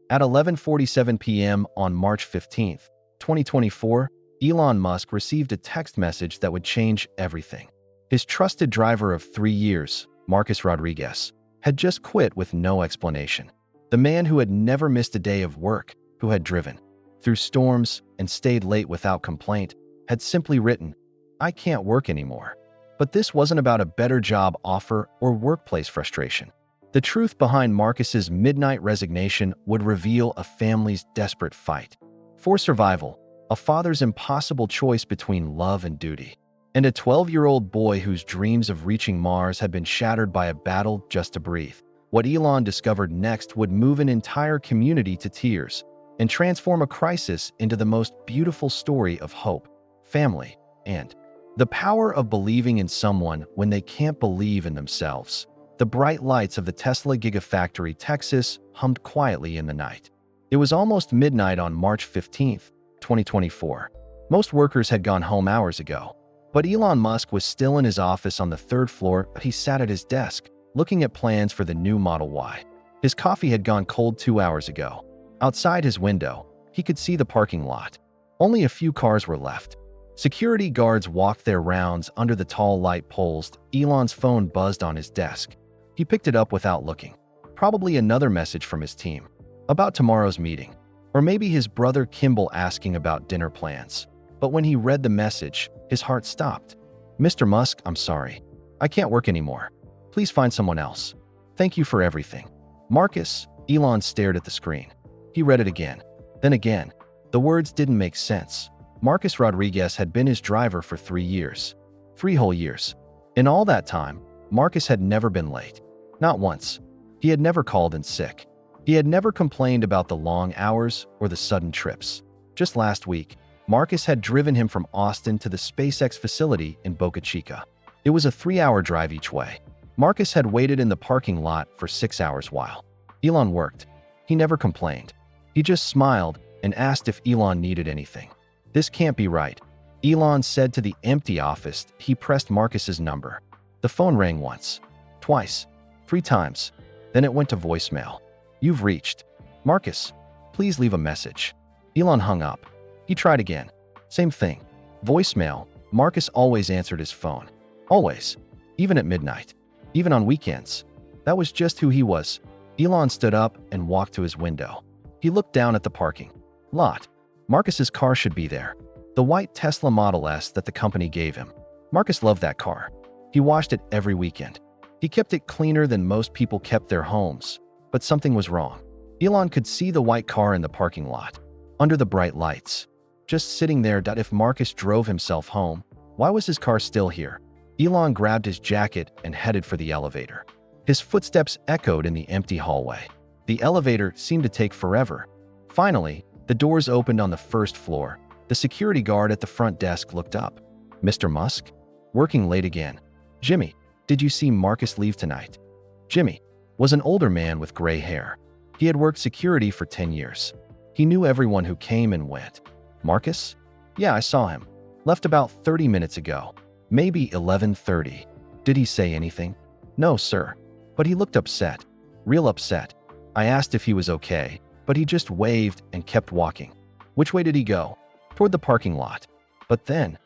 At 11:47 p.m. on March 15, 2024, Elon Musk received a text message that would change everything. His trusted driver of 3 years, Marcus Rodriguez, had just quit with no explanation. The man who had never missed a day of work, who had driven through storms and stayed late without complaint, had simply written, "I can't work anymore." But this wasn't about a better job offer or workplace frustration. The truth behind Marcus's midnight resignation would reveal a family's desperate fight for survival, a father's impossible choice between love and duty, and a 12-year-old boy whose dreams of reaching Mars had been shattered by a battle just to breathe. What Elon discovered next would move an entire community to tears and transform a crisis into the most beautiful story of hope, family, and the power of believing in someone when they can't believe in themselves. The bright lights of the Tesla Gigafactory, Texas, hummed quietly in the night. It was almost midnight on March 15, 2024. Most workers had gone home hours ago, but Elon Musk was still in his office on the third floor. He sat at his desk, looking at plans for the new Model Y. His coffee had gone cold 2 hours ago. Outside his window, he could see the parking lot. Only a few cars were left. Security guards walked their rounds under the tall light poles. Elon's phone buzzed on his desk. He picked it up without looking. Probably another message from his team about tomorrow's meeting, or maybe his brother Kimball asking about dinner plans. But when he read the message, his heart stopped. "Mr. Musk, I'm sorry. I can't work anymore. Please find someone else. Thank you for everything. Marcus." Elon stared at the screen. He read it again, then again. The words didn't make sense. Marcus Rodriguez had been his driver for 3 years. 3 whole years. In all that time, Marcus had never been late. Not once. He had never called in sick. He had never complained about the long hours or the sudden trips. Just last week, Marcus had driven him from Austin to the SpaceX facility in Boca Chica. It was a 3-hour drive each way. Marcus had waited in the parking lot for 6 hours while Elon worked. He never complained. He just smiled and asked if Elon needed anything. "This can't be right," Elon said to the empty office. He pressed Marcus's number. The phone rang once, twice, 3 times. Then it went to voicemail. "You've reached Marcus. Please leave a message." Elon hung up. He tried again. Same thing. Voicemail. Marcus always answered his phone. Always. Even at midnight. Even on weekends. That was just who he was. Elon stood up and walked to his window. He looked down at the parking lot. Marcus's car should be there. The white Tesla Model S that the company gave him. Marcus loved that car. He washed it every weekend. He kept it cleaner than most people kept their homes. But something was wrong. Elon could see the white car in the parking lot, under the bright lights, just sitting there. If Marcus drove himself home, why was his car still here? Elon grabbed his jacket and headed for the elevator. His footsteps echoed in the empty hallway. The elevator seemed to take forever. Finally, the doors opened on the first floor. The security guard at the front desk looked up. "Mr. Musk? Working late again. Jimmy, did you see Marcus leave tonight?" Jimmy was an older man with gray hair. He had worked security for 10 years. He knew everyone who came and went. "Marcus? Yeah, I saw him. Left about 30 minutes ago. Maybe 11:30. Did he say anything?" "No, sir. But he looked upset. Real upset. I asked if he was okay, but he just waved and kept walking." "Which way did he go?" "Toward the parking lot." "But then..."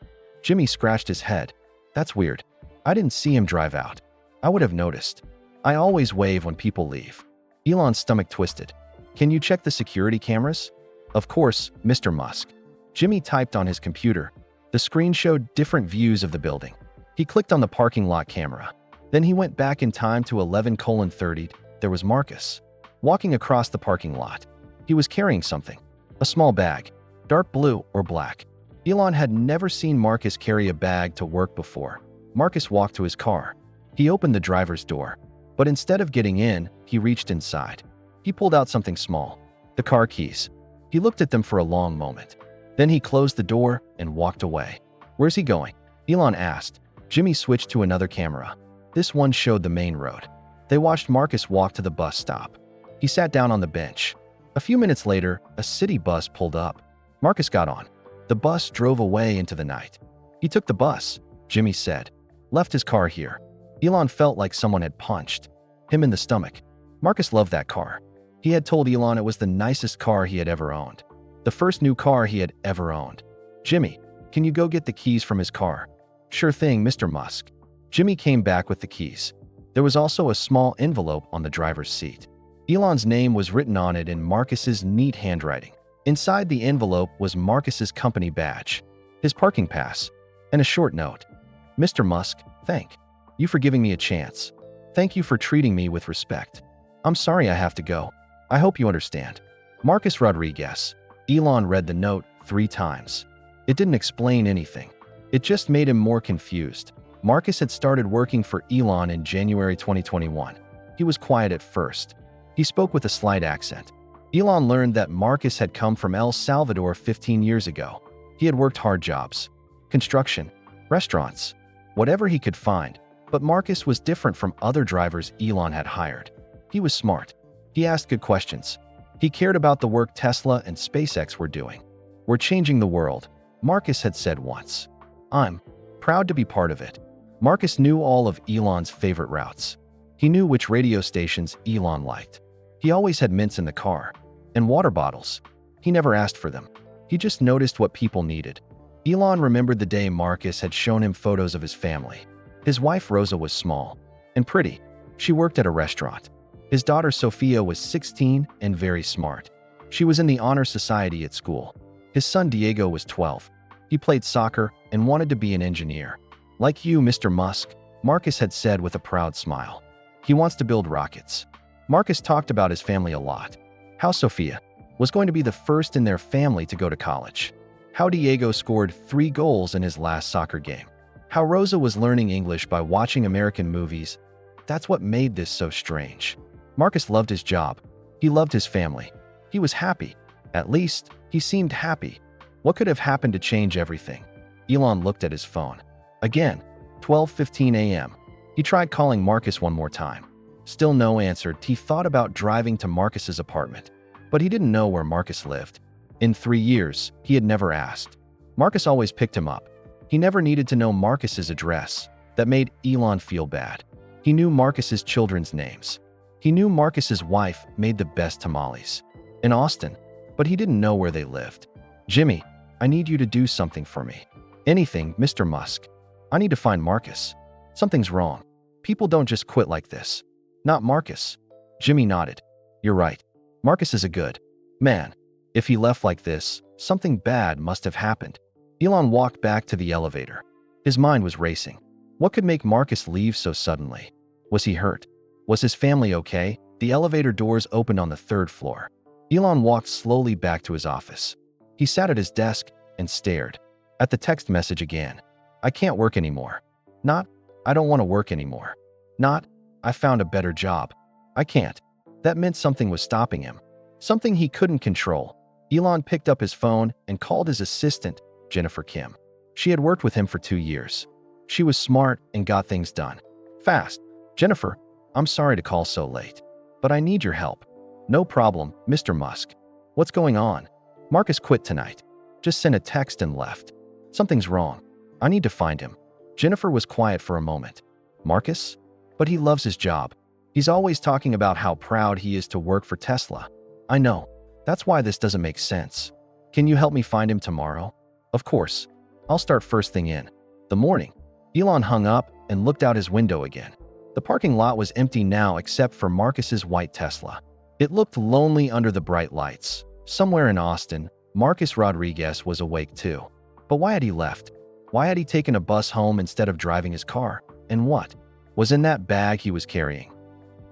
Jimmy scratched his head. "That's weird. I didn't see him drive out. I would have noticed. I always wave when people leave." Elon's stomach twisted. "Can you check the security cameras?" "Of course, Mr. Musk." Jimmy typed on his computer. The screen showed different views of the building. He clicked on the parking lot camera. Then he went back in time to 11:30. There was Marcus, walking across the parking lot. He was carrying something. A small bag. Dark blue or black. Elon had never seen Marcus carry a bag to work before. Marcus walked to his car. He opened the driver's door. But instead of getting in, he reached inside. He pulled out something small. The car keys. He looked at them for a long moment. Then he closed the door and walked away. "Where's he going?" Elon asked. Jimmy switched to another camera. This one showed the main road. They watched Marcus walk to the bus stop. He sat down on the bench. A few minutes later, a city bus pulled up. Marcus got on. The bus drove away into the night. "He took the bus," Jimmy said. "Left his car here." Elon felt like someone had punched him in the stomach. Marcus loved that car. He had told Elon it was the nicest car he had ever owned. The first new car he had ever owned. "Jimmy, can you go get the keys from his car?" "Sure thing, Mr. Musk." Jimmy came back with the keys. There was also a small envelope on the driver's seat. Elon's name was written on it in Marcus's neat handwriting. Inside the envelope was Marcus's company badge, his parking pass, and a short note. "Mr. Musk, thank you for giving me a chance. Thank you for treating me with respect. I'm sorry I have to go. I hope you understand. Marcus Rodriguez." Elon read the note 3 times. It didn't explain anything. It just made him more confused. Marcus had started working for Elon in January 2021. He was quiet at first. He spoke with a slight accent. Elon learned that Marcus had come from El Salvador 15 years ago. He had worked hard jobs, construction, restaurants, whatever he could find. But Marcus was different from other drivers Elon had hired. He was smart. He asked good questions. He cared about the work Tesla and SpaceX were doing. "We're changing the world," Marcus had said once. "I'm proud to be part of it." Marcus knew all of Elon's favorite routes. He knew which radio stations Elon liked. He always had mints in the car and water bottles. He never asked for them. He just noticed what people needed. Elon remembered the day Marcus had shown him photos of his family. His wife Rosa was small and pretty. She worked at a restaurant. His daughter Sophia was 16 and very smart. She was in the honor society at school. His son Diego was 12. He played soccer and wanted to be an engineer. "Like you, Mr. Musk," Marcus had said with a proud smile. "He wants to build rockets." Marcus talked about his family a lot. How Sophia was going to be the first in their family to go to college. How Diego scored 3 goals in his last soccer game. How Rosa was learning English by watching American movies. That's what made this so strange. Marcus loved his job. He loved his family. He was happy. At least, he seemed happy. What could have happened to change everything? Elon looked at his phone. Again, 12:15 a.m. He tried calling Marcus one more time. Still no answer. He thought about driving to Marcus's apartment, but he didn't know where Marcus lived. In 3 years, he had never asked. Marcus always picked him up. He never needed to know Marcus's address. That made Elon feel bad. He knew Marcus's children's names. He knew Marcus's wife made the best tamales in Austin, but he didn't know where they lived. "Jimmy, I need you to do something for me." "Anything, Mr. Musk." "I need to find Marcus. Something's wrong. People don't just quit like this." "Not Marcus." Jimmy nodded. "You're right. Marcus is a good man. If he left like this, something bad must have happened." Elon walked back to the elevator. His mind was racing. What could make Marcus leave so suddenly? Was he hurt? Was his family okay? The elevator doors opened on the 3rd floor. Elon walked slowly back to his office. He sat at his desk and stared at the text message again. "I can't work anymore." Not, "I don't want to work anymore." Not, "I found a better job." "I can't." That meant something was stopping him. Something he couldn't control. Elon picked up his phone and called his assistant, Jennifer Kim. She had worked with him for 2 years. She was smart and got things done fast. "Jennifer, I'm sorry to call so late, but I need your help." "No problem, Mr. Musk." "What's going on?" "Marcus quit tonight. Just sent a text and left. Something's wrong. I need to find him." Jennifer was quiet for a moment. "Marcus? But he loves his job. He's always talking about how proud he is to work for Tesla." "I know. That's why this doesn't make sense. Can you help me find him tomorrow?" "Of course. I'll start first thing in the morning." Elon hung up and looked out his window again. The parking lot was empty now except for Marcus's white Tesla. It looked lonely under the bright lights. Somewhere in Austin, Marcus Rodriguez was awake too. But why had he left? Why had he taken a bus home instead of driving his car? And what was in that bag he was carrying?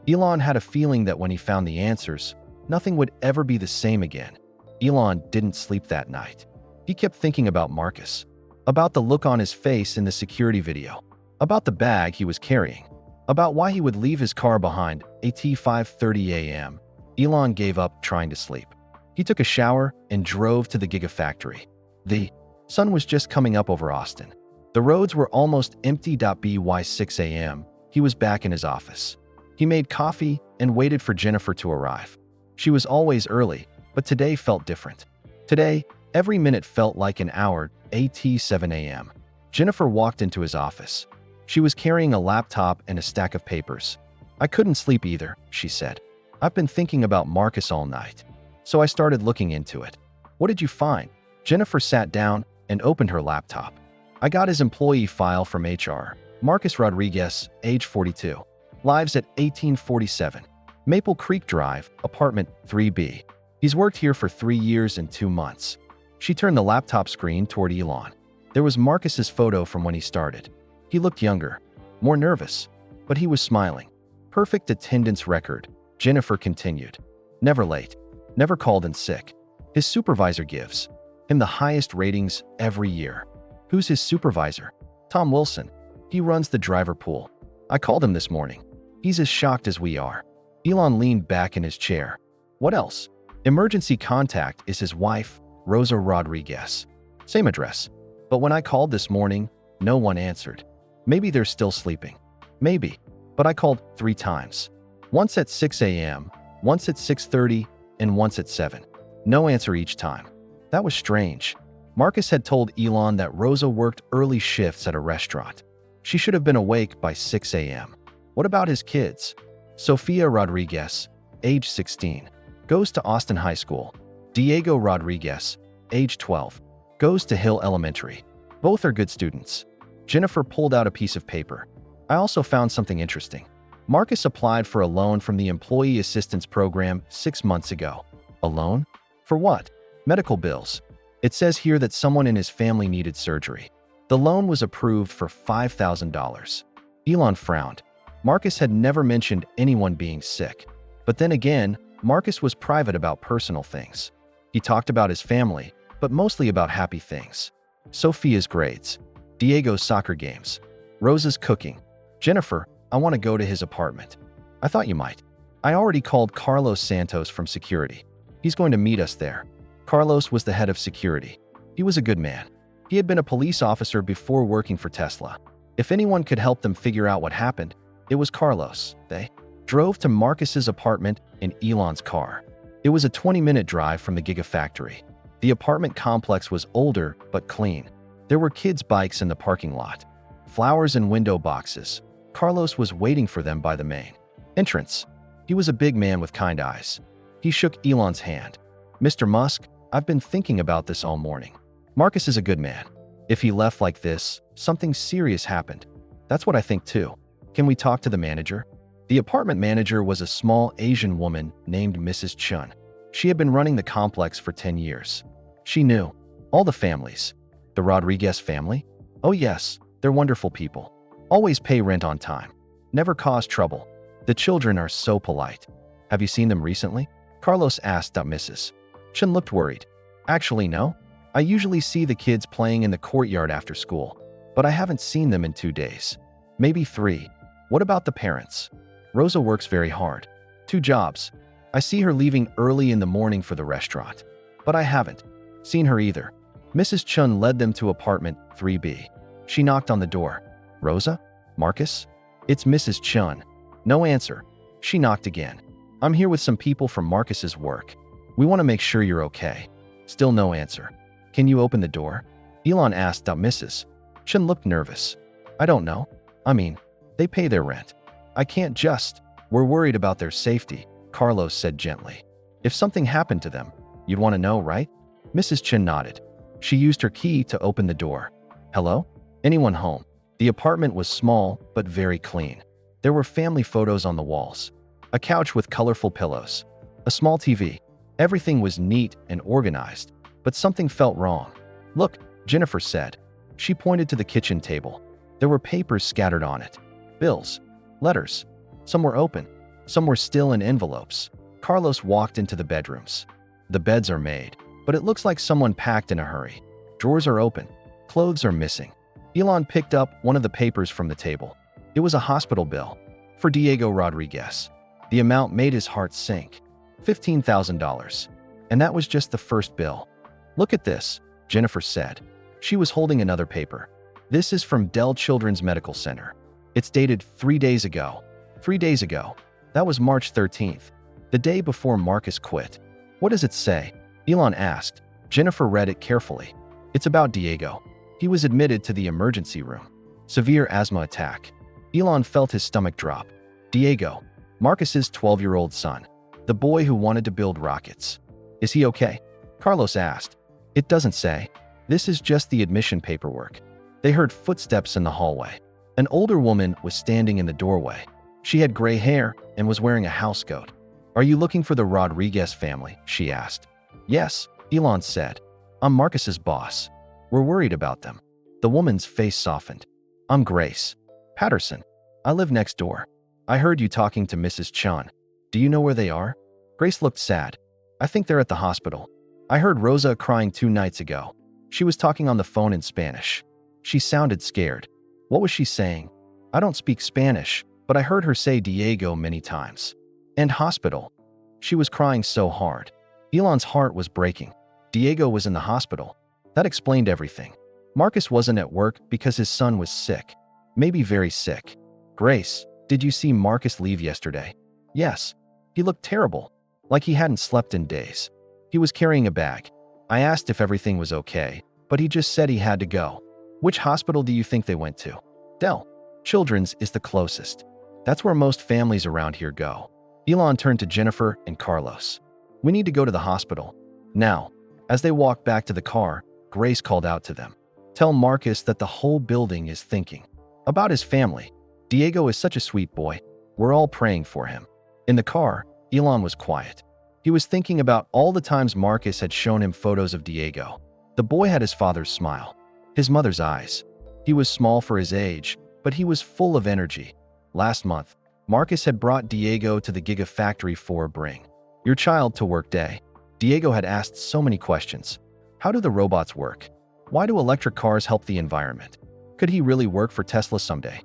Elon had a feeling that when he found the answers, nothing would ever be the same again. Elon didn't sleep that night. He kept thinking about Marcus, about the look on his face in the security video, about the bag he was carrying, about why he would leave his car behind at 5:30 a.m. Elon gave up trying to sleep. He took a shower and drove to the Gigafactory. The sun was just coming up over Austin. The roads were almost empty. By 6 a.m., he was back in his office. He made coffee and waited for Jennifer to arrive. She was always early, but today felt different. Today, every minute felt like an hour. At 7 a.m., Jennifer walked into his office. She was carrying a laptop and a stack of papers. "I couldn't sleep either," she said. I've been thinking about Marcus all night. So I started looking into it. What did you find? Jennifer sat down and opened her laptop. I got his employee file from HR. Marcus Rodriguez, age 42. Lives at 1847. Maple Creek Drive, apartment 3B. He's worked here for 3 years and 2 months. She turned the laptop screen toward Elon. There was Marcus's photo from when he started. He looked younger, more nervous, but he was smiling. Perfect attendance record, Jennifer continued. Never late, never called in sick. His supervisor gives him the highest ratings every year. Who's his supervisor? Tom Wilson. He runs the driver pool. I called him this morning. He's as shocked as we are. Elon leaned back in his chair. What else? Emergency contact is his wife, Rosa Rodriguez. Same address. But when I called this morning, no one answered. Maybe they're still sleeping. Maybe. But I called 3 times. Once at 6 a.m., once at 6:30, and once at 7. No answer each time. That was strange. Marcus had told Elon that Rosa worked early shifts at a restaurant. She should have been awake by 6 a.m. What about his kids? Sofia Rodriguez, age 16, goes to Austin High School. Diego Rodriguez, age 12, goes to Hill Elementary. Both are good students. Jennifer pulled out a piece of paper. I also found something interesting. Marcus applied for a loan from the Employee Assistance Program 6 months ago. A loan? For what? Medical bills. It says here that someone in his family needed surgery. The loan was approved for $5,000. Elon frowned. Marcus had never mentioned anyone being sick. But then again, Marcus was private about personal things. He talked about his family, but mostly about happy things. Sophia's grades, Diego's soccer games, Rosa's cooking. Jennifer, I want to go to his apartment. I thought you might. I already called Carlos Santos from security. He's going to meet us there. Carlos was the head of security. He was a good man. He had been a police officer before working for Tesla. If anyone could help them figure out what happened, it was Carlos. They drove to Marcus's apartment in Elon's car. It was a 20-minute drive from the Gigafactory. The apartment complex was older but clean. There were kids' bikes in the parking lot, flowers and window boxes. Carlos was waiting for them by the main entrance. He was a big man with kind eyes. He shook Elon's hand. Mr. Musk, I've been thinking about this all morning. Marcus is a good man. If he left like this, something serious happened. That's what I think too. Can we talk to the manager? The apartment manager was a small Asian woman named Mrs. Chun. She had been running the complex for 10 years. She knew all the families. The Rodriguez family? Oh yes, they're wonderful people. Always pay rent on time. Never cause trouble. The children are so polite. Have you seen them recently? Carlos asked. Mrs. Chun looked worried. Actually, no. I usually see the kids playing in the courtyard after school, but I haven't seen them in 2 days. Maybe 3. What about the parents? Rosa works very hard. 2 jobs. I see her leaving early in the morning for the restaurant, but I haven't seen her either. Mrs. Chun led them to apartment 3B. She knocked on the door. Rosa? Marcus? It's Mrs. Chun. No answer. She knocked again. I'm here with some people from Marcus's work. We want to make sure you're okay. Still no answer. Can you open the door? Elon asked. Mrs. Chun looked nervous. I don't know. I mean, they pay their rent. I can't just. We're worried about their safety, Carlos said gently. If something happened to them, you'd want to know, right? Mrs. Chun nodded. She used her key to open the door. Hello? Anyone home? The apartment was small, but very clean. There were family photos on the walls, a couch with colorful pillows, a small TV. Everything was neat and organized, but something felt wrong. Look, Jennifer said. She pointed to the kitchen table. There were papers scattered on it. Bills, letters. Some were open, some were still in envelopes. Carlos walked into the bedrooms. The beds are made, but it looks like someone packed in a hurry. Drawers are open, clothes are missing. Elon picked up one of the papers from the table. It was a hospital bill for Diego Rodriguez. The amount made his heart sink. $15,000. And that was just the first bill. Look at this, Jennifer said. She was holding another paper. This is from Dell Children's Medical Center. It's dated 3 days ago. 3 days ago. That was March 13th, the day before Marcus quit. What does it say? Elon asked. Jennifer read it carefully. It's about Diego. He was admitted to the emergency room. Severe asthma attack. Elon felt his stomach drop. Diego, Marcus's 12-year-old son. The boy who wanted to build rockets. Is he okay? Carlos asked. It doesn't say. This is just the admission paperwork. They heard footsteps in the hallway. An older woman was standing in the doorway. She had gray hair and was wearing a housecoat. Are you looking for the Rodriguez family? She asked. Yes, Elon said. I'm Marcus's boss. We're worried about them. The woman's face softened. I'm Grace Patterson. I live next door. I heard you talking to Mrs. Chun. Do you know where they are? Grace looked sad. I think they're at the hospital. I heard Rosa crying 2 nights ago. She was talking on the phone in Spanish. She sounded scared. What was she saying? I don't speak Spanish, but I heard her say Diego many times. And hospital. She was crying so hard. Elon's heart was breaking. Diego was in the hospital. That explained everything. Marcus wasn't at work because his son was sick. Maybe very sick. Grace, did you see Marcus leave yesterday? Yes. He looked terrible, like he hadn't slept in days. He was carrying a bag. I asked if everything was okay, but he just said he had to go. Which hospital do you think they went to? Dell. Children's is the closest. That's where most families around here go. Elon turned to Jennifer and Carlos. We need to go to the hospital. Now. As they walked back to the car, Grace called out to them. Tell Marcus that the whole building is thinking about his family. Diego is such a sweet boy. We're all praying for him. In the car, Elon was quiet. He was thinking about all the times Marcus had shown him photos of Diego. The boy had his father's smile, his mother's eyes. He was small for his age, but he was full of energy. Last month, Marcus had brought Diego to the Gigafactory for a Bring Your Child to Work Day. Diego had asked so many questions. How do the robots work? Why do electric cars help the environment? Could he really work for Tesla someday?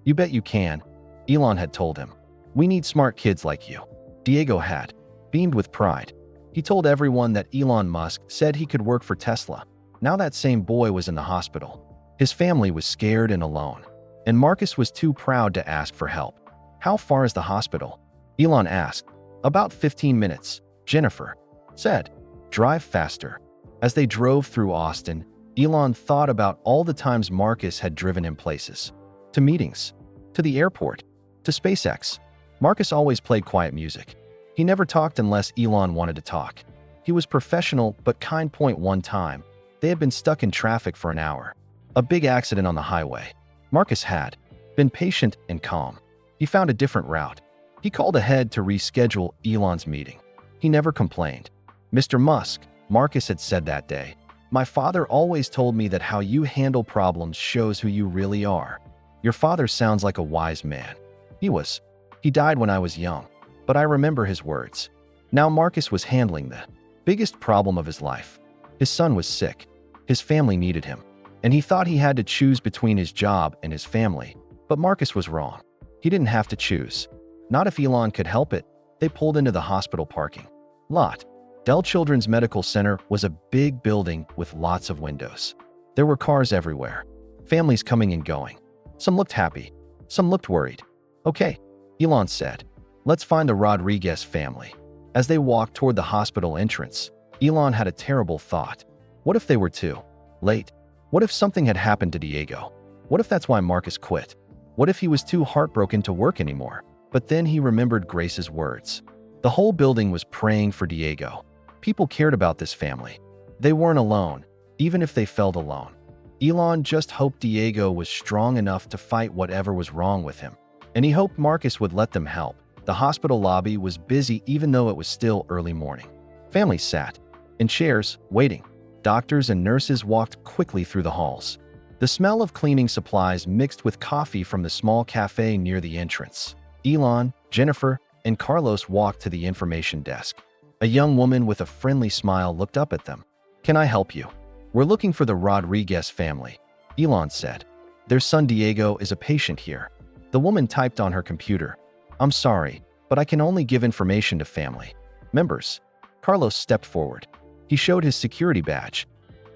You bet you can, Elon had told him. We need smart kids like you. Diego had beamed with pride. He told everyone that Elon Musk said he could work for Tesla. Now that same boy was in the hospital. His family was scared and alone, and Marcus was too proud to ask for help. How far is the hospital? Elon asked. About 15 minutes, Jennifer said. Drive faster. As they drove through Austin, Elon thought about all the times Marcus had driven him places. To meetings, to the airport, to SpaceX. Marcus always played quiet music. He never talked unless Elon wanted to talk. He was professional but kind. One time, they had been stuck in traffic for an hour. A big accident on the highway. Marcus had been patient and calm. He found a different route. He called ahead to reschedule Elon's meeting. He never complained. Mr. Musk, Marcus had said that day, my father always told me that how you handle problems shows who you really are. Your father sounds like a wise man. He was. He died when I was young, but I remember his words. Now Marcus was handling the biggest problem of his life. His son was sick. His family needed him, and he thought he had to choose between his job and his family. But Marcus was wrong. He didn't have to choose. Not if Elon could help it. They pulled into the hospital parking lot. Dell Children's Medical Center was a big building with lots of windows. There were cars everywhere, families coming and going. Some looked happy, some looked worried. Okay, Elon said, let's find the Rodriguez family. As they walked toward the hospital entrance, Elon had a terrible thought. What if they were too late? What if something had happened to Diego? What if that's why Marcus quit? What if he was too heartbroken to work anymore? But then he remembered Grace's words. The whole building was praying for Diego. People cared about this family. They weren't alone, even if they felt alone. Elon just hoped Diego was strong enough to fight whatever was wrong with him. And he hoped Marcus would let them help. The hospital lobby was busy even though it was still early morning. Families sat in chairs, waiting. Doctors and nurses walked quickly through the halls. The smell of cleaning supplies mixed with coffee from the small cafe near the entrance. Elon, Jennifer, and Carlos walked to the information desk. A young woman with a friendly smile looked up at them. Can I help you? We're looking for the Rodriguez family, Elon said. Their son Diego is a patient here. The woman typed on her computer. I'm sorry, but I can only give information to family members. Carlos stepped forward. He showed his security badge.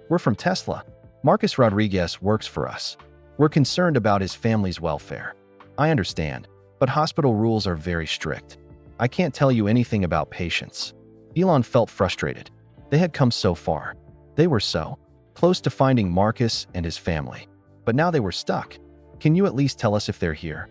We're from Tesla. Marcus Rodriguez works for us. We're concerned about his family's welfare. I understand, but hospital rules are very strict. I can't tell you anything about patients. Elon felt frustrated. They had come so far. They were so close to finding Marcus and his family. But now they were stuck. Can you at least tell us if they're here?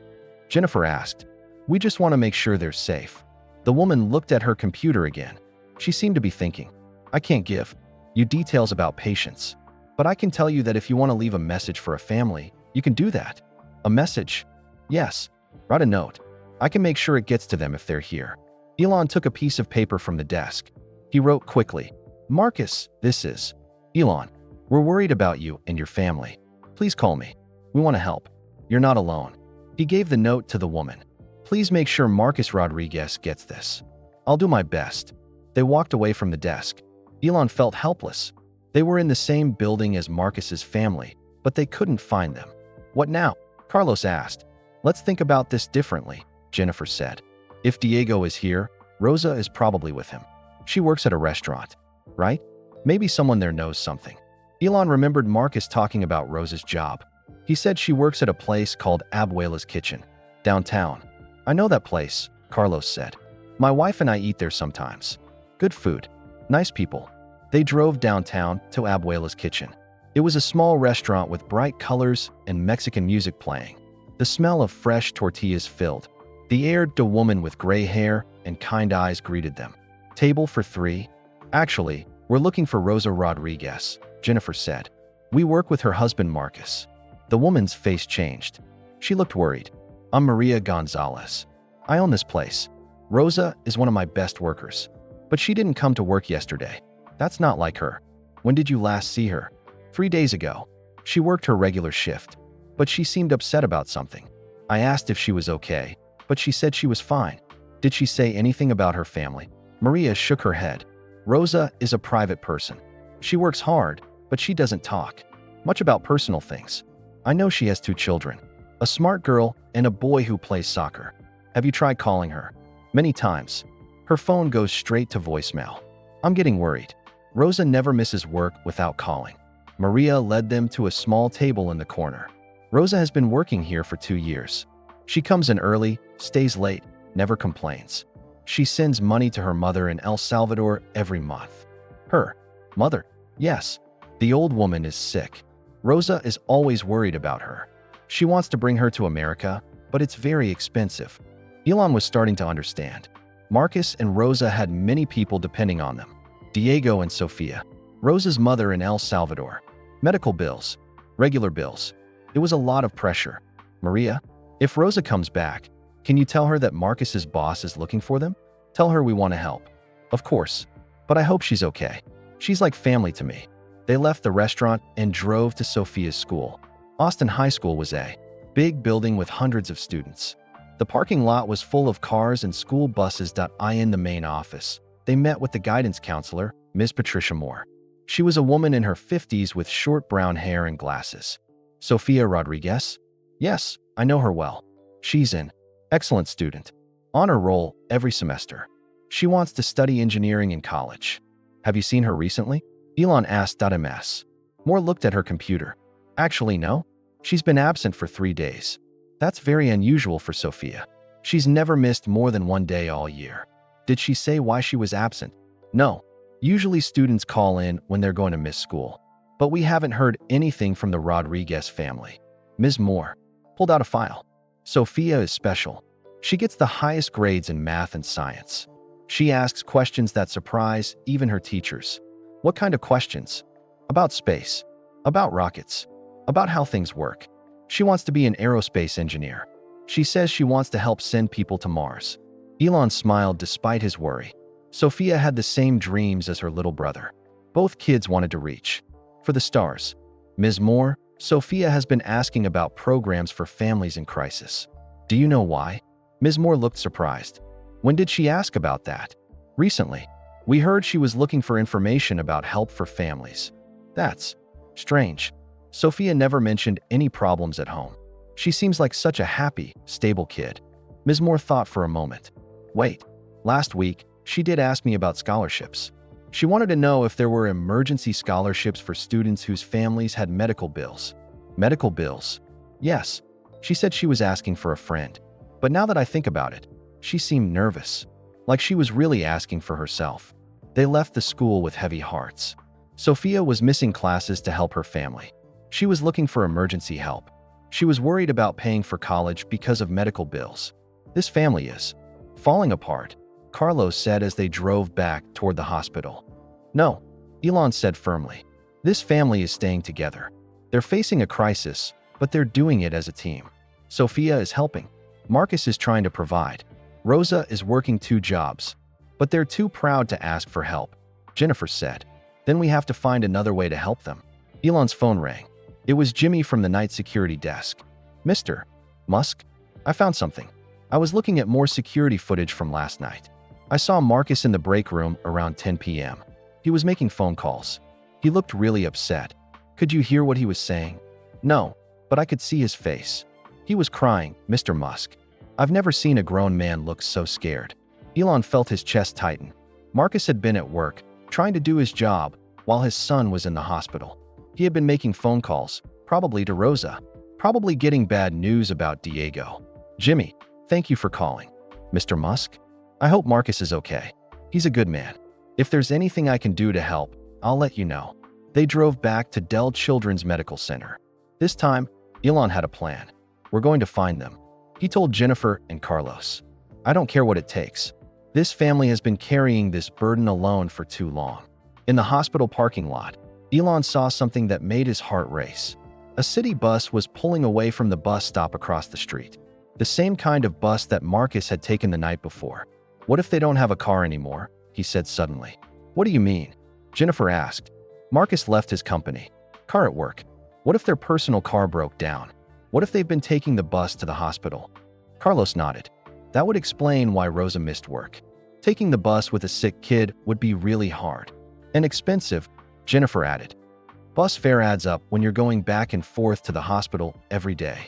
Jennifer asked. We just want to make sure they're safe. The woman looked at her computer again. She seemed to be thinking, I can't give you details about patients, but I can tell you that if you want to leave a message for a family, you can do that. A message? Yes. Write a note. I can make sure it gets to them if they're here. Elon took a piece of paper from the desk. He wrote quickly, Marcus, this is Elon. We're worried about you and your family. Please call me. We want to help. You're not alone. He gave the note to the woman. Please make sure Marcus Rodriguez gets this. I'll do my best. They walked away from the desk. Elon felt helpless. They were in the same building as Marcus's family, but they couldn't find them. What now? Carlos asked. Let's think about this differently, Jennifer said. If Diego is here, Rosa is probably with him. She works at a restaurant, right? Maybe someone there knows something. Elon remembered Marcus talking about Rosa's job. He said she works at a place called Abuela's Kitchen, downtown. I know that place, Carlos said. My wife and I eat there sometimes. Good food. Nice people. They drove downtown to Abuela's Kitchen. It was a small restaurant with bright colors and Mexican music playing. The smell of fresh tortillas filled the air. A woman with gray hair and kind eyes greeted them. Table for 3? Actually, we're looking for Rosa Rodriguez, Jennifer said. We work with her husband Marcus. The woman's face changed. She looked worried. I'm Maria Gonzalez. I own this place. Rosa is one of my best workers. But she didn't come to work yesterday. That's not like her. When did you last see her? 3 days ago. She worked her regular shift, but she seemed upset about something. I asked if she was okay, but she said she was fine. Did she say anything about her family? Maria shook her head. Rosa is a private person. She works hard, but she doesn't talk much about personal things. I know she has 2 children, a smart girl and a boy who plays soccer. Have you tried calling her? Many times. Her phone goes straight to voicemail. I'm getting worried. Rosa never misses work without calling. Maria led them to a small table in the corner. Rosa has been working here for 2 years. She comes in early, stays late, never complains. She sends money to her mother in El Salvador every month. Her mother? Yes. The old woman is sick. Rosa is always worried about her. She wants to bring her to America, but it's very expensive. Elon was starting to understand. Marcus and Rosa had many people depending on them. Diego and Sofia, Rosa's mother in El Salvador. Medical bills, regular bills. It was a lot of pressure. Maria, if Rosa comes back, can you tell her that Marcus's boss is looking for them? Tell her we want to help. Of course, but I hope she's okay. She's like family to me. They left the restaurant and drove to Sofia's school. Austin High School was a big building with hundreds of students. The parking lot was full of cars and school buses. In the main office, they met with the guidance counselor, Ms. Patricia Moore. She was a woman in her 50s with short brown hair and glasses. Sofia Rodriguez? Yes, I know her well. She's an excellent student. Honor roll every semester. She wants to study engineering in college. Have you seen her recently? Elon asked. Ms. Moore looked at her computer. Actually, no. She's been absent for 3 days. That's very unusual for Sofia. She's never missed more than 1 day all year. Did she say why she was absent? No. Usually students call in when they're going to miss school. But we haven't heard anything from the Rodriguez family. Ms. Moore pulled out a file. Sofia is special. She gets the highest grades in math and science. She asks questions that surprise even her teachers. What kind of questions? About space. About rockets. About how things work. She wants to be an aerospace engineer. She says she wants to help send people to Mars. Elon smiled despite his worry. Sofia had the same dreams as her little brother. Both kids wanted to reach for the stars. Ms. Moore, Sofia has been asking about programs for families in crisis. Do you know why? Ms. Moore looked surprised. When did she ask about that? Recently. We heard she was looking for information about help for families. That's strange. Sofia never mentioned any problems at home. She seems like such a happy, stable kid. Ms. Moore thought for a moment. Wait, last week, she did ask me about scholarships. She wanted to know if there were emergency scholarships for students whose families had medical bills. Medical bills? Yes. She said she was asking for a friend. But now that I think about it, she seemed nervous, like she was really asking for herself. They left the school with heavy hearts. Sofia was missing classes to help her family. She was looking for emergency help. She was worried about paying for college because of medical bills. This family is falling apart. Carlos said as they drove back toward the hospital. No, Elon said firmly. This family is staying together. They're facing a crisis, but they're doing it as a team. Sophia is helping. Marcus is trying to provide. Rosa is working 2 jobs, but they're too proud to ask for help, Jennifer said. Then we have to find another way to help them. Elon's phone rang. It was Jimmy from the night security desk. Mr. Musk, I found something. I was looking at more security footage from last night. I saw Marcus in the break room around 10 p.m. He was making phone calls. He looked really upset. Could you hear what he was saying? No, but I could see his face. He was crying, Mr. Musk. I've never seen a grown man look so scared. Elon felt his chest tighten. Marcus had been at work, trying to do his job, while his son was in the hospital. He had been making phone calls, probably to Rosa, probably getting bad news about Diego. Jimmy, thank you for calling. Mr. Musk? I hope Marcus is okay. He's a good man. If there's anything I can do to help, I'll let you know. They drove back to Dell Children's Medical Center. This time, Elon had a plan. We're going to find them. He told Jennifer and Carlos. I don't care what it takes. This family has been carrying this burden alone for too long. In the hospital parking lot, Elon saw something that made his heart race. A city bus was pulling away from the bus stop across the street. The same kind of bus that Marcus had taken the night before. What if they don't have a car anymore? He said suddenly. What do you mean? Jennifer asked. Marcus left his company. Car at work. What if their personal car broke down? What if they've been taking the bus to the hospital? Carlos nodded. That would explain why Rosa missed work. Taking the bus with a sick kid would be really hard. And expensive, Jennifer added. Bus fare adds up when you're going back and forth to the hospital every day.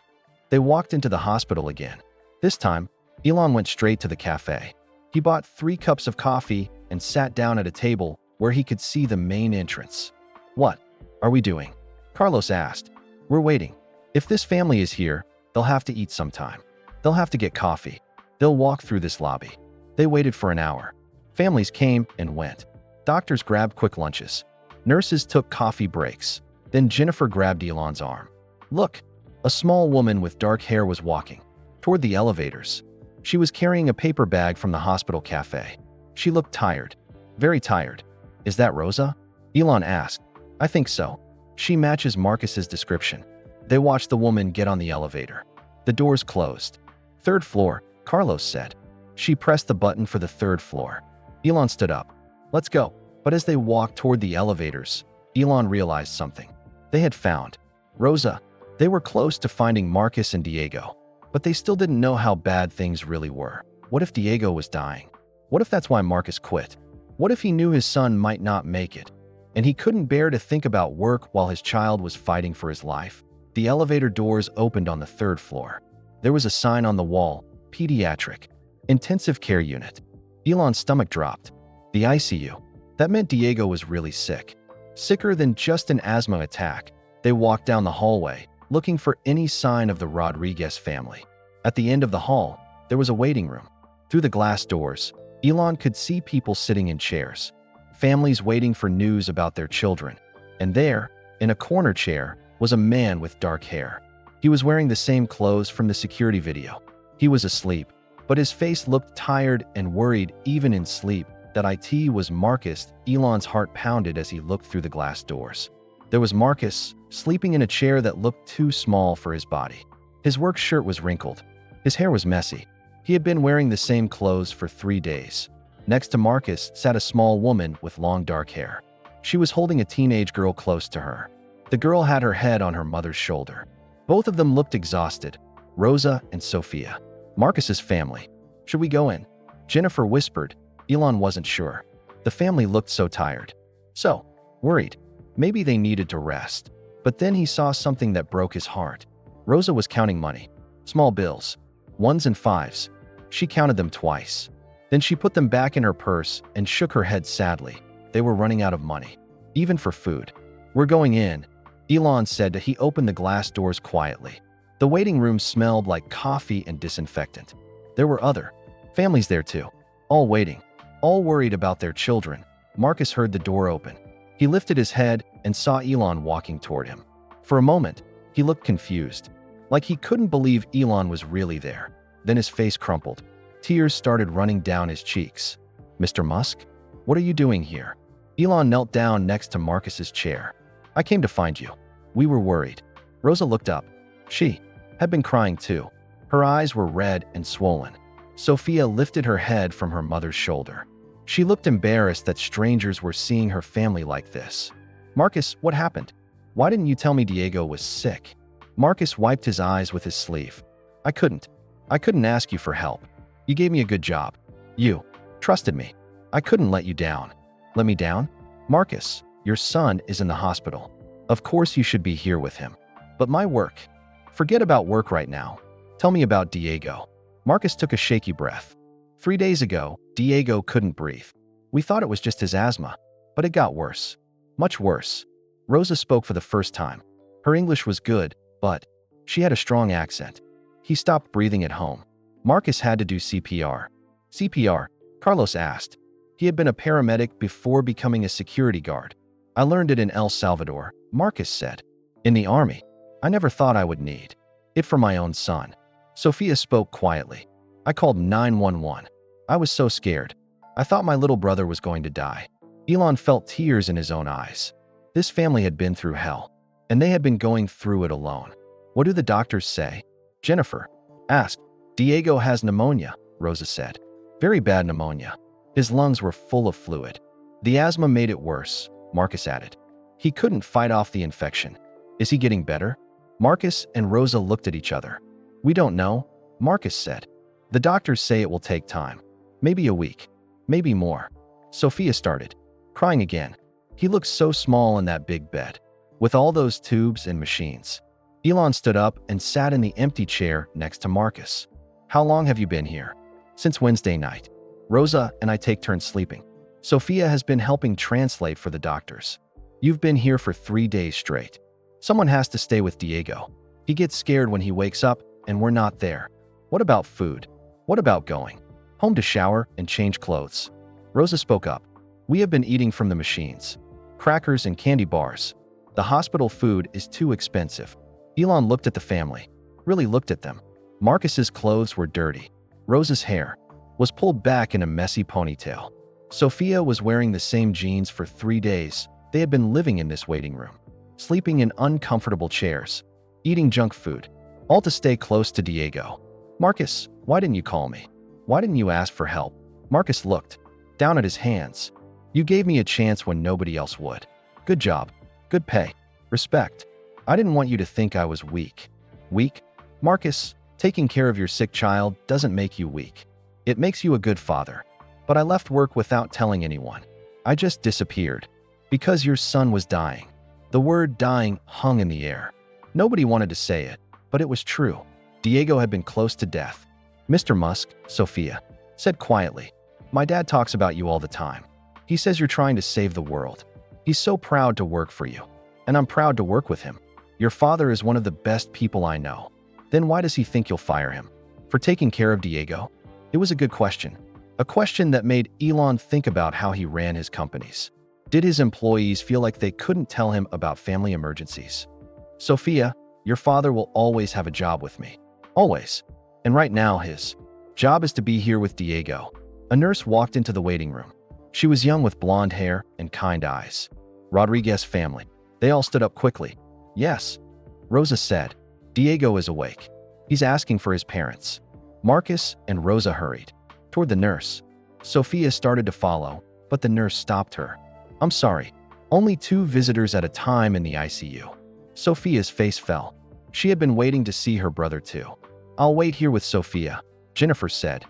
They walked into the hospital again. This time, Elon went straight to the cafe. He bought 3 cups of coffee and sat down at a table where he could see the main entrance. What are we doing? Carlos asked. We're waiting. If this family is here, they'll have to eat sometime. They'll have to get coffee. They'll walk through this lobby. They waited for an hour. Families came and went. Doctors grabbed quick lunches. Nurses took coffee breaks. Then Jennifer grabbed Elon's arm. Look, a small woman with dark hair was walking toward the elevators. She was carrying a paper bag from the hospital cafe. She looked tired, very tired. Is that Rosa? Elon asked. I think so. She matches Marcus's description. They watched the woman get on the elevator. The doors closed. 3rd floor, Carlos said. She pressed the button for the 3rd floor. Elon stood up. Let's go. But as they walked toward the elevators, Elon realized something. They had found Rosa. They were close to finding Marcus and Diego, but they still didn't know how bad things really were. What if Diego was dying? What if that's why Marcus quit? What if he knew his son might not make it, and he couldn't bear to think about work while his child was fighting for his life? The elevator doors opened on the 3rd floor. There was a sign on the wall, Pediatric, Intensive Care Unit. Elon's stomach dropped. The ICU. That meant Diego was really sick. Sicker than just an asthma attack. They walked down the hallway, looking for any sign of the Rodriguez family. At the end of the hall, there was a waiting room. Through the glass doors, Elon could see people sitting in chairs. Families waiting for news about their children. And there, in a corner chair, was a man with dark hair. He was wearing the same clothes from the security video. He was asleep, but his face looked tired and worried even in sleep. That it was Marcus. Elon's heart pounded as he looked through the glass doors. There was Marcus, sleeping in a chair that looked too small for his body. His work shirt was wrinkled. His hair was messy. He had been wearing the same clothes for 3 days. Next to Marcus sat a small woman with long dark hair. She was holding a teenage girl close to her. The girl had her head on her mother's shoulder. Both of them looked exhausted. Rosa and Sophia. Marcus's family. Should we go in? Jennifer whispered. Elon wasn't sure. The family looked so tired. So worried. Maybe they needed to rest. But then he saw something that broke his heart. Rosa was counting money. Small bills. 1s and 5s. She counted them twice. Then she put them back in her purse and shook her head sadly. They were running out of money. Even for food. We're going in, Elon said as he opened the glass doors quietly. The waiting room smelled like coffee and disinfectant. There were other families there too. All waiting. All worried about their children. Marcus heard the door open. He lifted his head and saw Elon walking toward him. For a moment, he looked confused, like he couldn't believe Elon was really there. Then his face crumpled. Tears started running down his cheeks. Mr. Musk? What are you doing here? Elon knelt down next to Marcus's chair. I came to find you. We were worried. Rosa looked up. She had been crying too. Her eyes were red and swollen. Sophia lifted her head from her mother's shoulder. She looked embarrassed that strangers were seeing her family like this. Marcus, what happened? Why didn't you tell me Diego was sick? Marcus wiped his eyes with his sleeve. I couldn't ask you for help. You gave me a good job. You trusted me. I couldn't let you down. Let me down? Marcus, your son is in the hospital. Of course you should be here with him. But my work. Forget about work right now. Tell me about Diego. Marcus took a shaky breath. 3 days ago, Diego couldn't breathe. We thought it was just his asthma, but it got worse. Much worse. Rosa spoke for the first time. Her English was good, but she had a strong accent. He stopped breathing at home. Marcus had to do CPR. CPR? Carlos asked. He had been a paramedic before becoming a security guard. I learned it in El Salvador, Marcus said. In the army. I never thought I would need it for my own son. Sophia spoke quietly. I called 911. I was so scared. I thought my little brother was going to die. Elon felt tears in his own eyes. This family had been through hell, and they had been going through it alone. What do the doctors say? Jennifer asked. Diego has pneumonia, Rosa said. Very bad pneumonia. His lungs were full of fluid. The asthma made it worse, Marcus added. He couldn't fight off the infection. Is he getting better? Marcus and Rosa looked at each other. We don't know, Marcus said. The doctors say it will take time. Maybe a week. Maybe more. Sophia started crying again. He looked so small in that big bed, with all those tubes and machines. Elon stood up and sat in the empty chair next to Marcus. How long have you been here? Since Wednesday night. Rosa and I take turns sleeping. Sophia has been helping translate for the doctors. You've been here for 3 days straight. Someone has to stay with Diego. He gets scared when he wakes up and we're not there. What about food? What about going home to shower and change clothes? Rosa spoke up. We have been eating from the machines. Crackers and candy bars. The hospital food is too expensive. Elon looked at the family. Really looked at them. Marcus's clothes were dirty. Rosa's hair was pulled back in a messy ponytail. Sophia was wearing the same jeans for 3 days. They had been living in this waiting room, sleeping in uncomfortable chairs, eating junk food, all to stay close to Diego. Marcus, why didn't you call me? Why didn't you ask for help? Marcus looked down at his hands. You gave me a chance when nobody else would. Good job. Good pay. Respect. I didn't want you to think I was weak. Weak? Marcus, taking care of your sick child doesn't make you weak. It makes you a good father. But I left work without telling anyone. I just disappeared. Because your son was dying. The word dying hung in the air. Nobody wanted to say it, but it was true. Diego had been close to death. Mr. Musk, Sophia said quietly, my dad talks about you all the time. He says you're trying to save the world. He's so proud to work for you. And I'm proud to work with him. Your father is one of the best people I know. Then why does he think you'll fire him? For taking care of Diego? It was a good question. A question that made Elon think about how he ran his companies. Did his employees feel like they couldn't tell him about family emergencies? Sophia, your father will always have a job with me. Always. And right now his job is to be here with Diego. A nurse walked into the waiting room. She was young with blonde hair and kind eyes. Rodriguez family. They all stood up quickly. Yes. Rosa said. Diego is awake. He's asking for his parents. Marcus and Rosa hurried toward the nurse. Sophia started to follow, but the nurse stopped her. I'm sorry. Only 2 visitors at a time in the ICU. Sophia's face fell. She had been waiting to see her brother too. I'll wait here with Sophia, Jennifer said.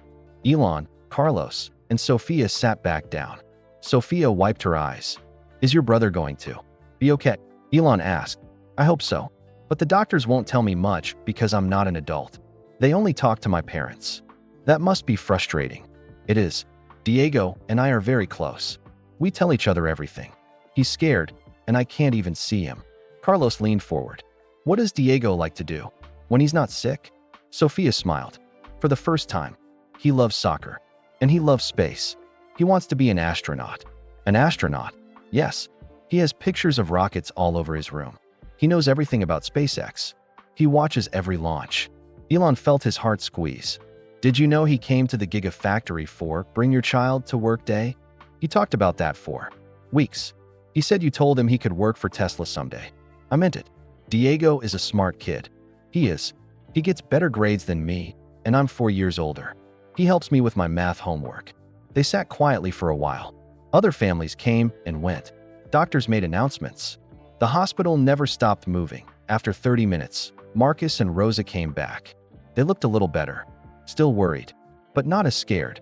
Elon, Carlos, and Sophia sat back down. Sophia wiped her eyes. Is your brother going to be okay? Elon asked. I hope so. But the doctors won't tell me much because I'm not an adult. They only talk to my parents. That must be frustrating. It is. Diego and I are very close. We tell each other everything. He's scared, and I can't even see him. Carlos leaned forward. What does Diego like to do when he's not sick? Sophia smiled. For the first time, he loves soccer. And he loves space. He wants to be an astronaut. An astronaut? Yes. He has pictures of rockets all over his room. He knows everything about SpaceX. He watches every launch. Elon felt his heart squeeze. Did you know he came to the Gigafactory for Bring Your Child to Work Day? He talked about that for weeks. He said you told him he could work for Tesla someday. I meant it. Diego is a smart kid. He is. He gets better grades than me, and I'm 4 years older. He helps me with my math homework. They sat quietly for a while. Other families came and went. Doctors made announcements. The hospital never stopped moving. After 30 minutes, Marcus and Rosa came back. They looked a little better. Still worried, but not as scared.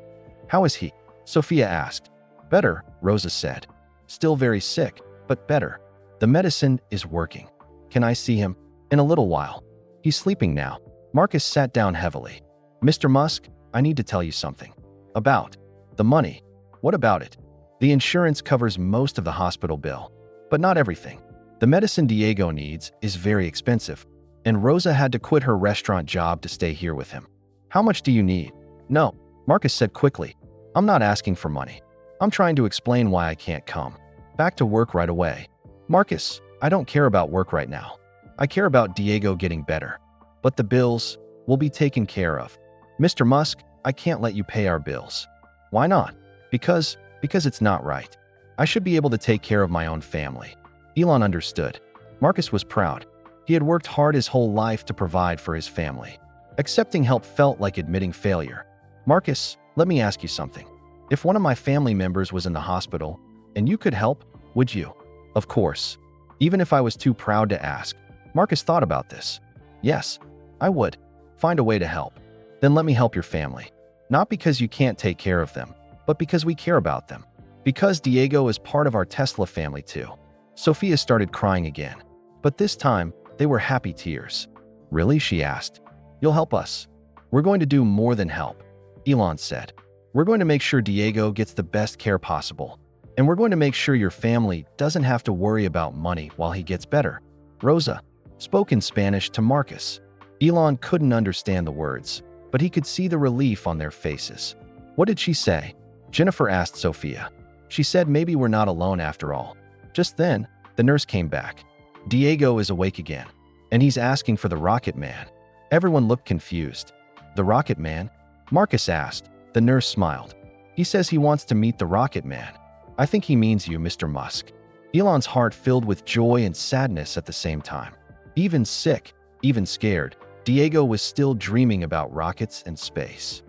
How is he? Sophia asked. Better, Rosa said. Still very sick, but better. The medicine is working. Can I see him? In a little while. He's sleeping now. Marcus sat down heavily. Mr. Musk, I need to tell you something. About the money. What about it? The insurance covers most of the hospital bill, but not everything. The medicine Diego needs is very expensive, and Rosa had to quit her restaurant job to stay here with him. How much do you need? No, Marcus said quickly. I'm not asking for money. I'm trying to explain why I can't come back to work right away. Marcus, I don't care about work right now. I care about Diego getting better. But the bills will be taken care of. Mr. Musk, I can't let you pay our bills. Why not? Because it's not right. I should be able to take care of my own family. Elon understood. Marcus was proud. He had worked hard his whole life to provide for his family. Accepting help felt like admitting failure. Marcus, let me ask you something. If one of my family members was in the hospital and you could help, would you? Of course. Even if I was too proud to ask. Marcus thought about this. Yes, I would. Find a way to help. Then let me help your family. Not because you can't take care of them, but because we care about them. Because Diego is part of our Tesla family too. Sophia started crying again. But this time, they were happy tears. Really? She asked. You'll help us. We're going to do more than help. Elon said. We're going to make sure Diego gets the best care possible. And we're going to make sure your family doesn't have to worry about money while he gets better. Rosa spoke in Spanish to Marcus. Elon couldn't understand the words, but he could see the relief on their faces. What did she say? Jennifer asked Sophia. She said maybe we're not alone after all. Just then, the nurse came back. Diego is awake again, and he's asking for the Rocket Man. Everyone looked confused. The Rocket Man? Marcus asked. The nurse smiled. He says he wants to meet the Rocket Man. I think he means you, Mr. Musk. Elon's heart filled with joy and sadness at the same time. Even sick, even scared, Diego was still dreaming about rockets and space.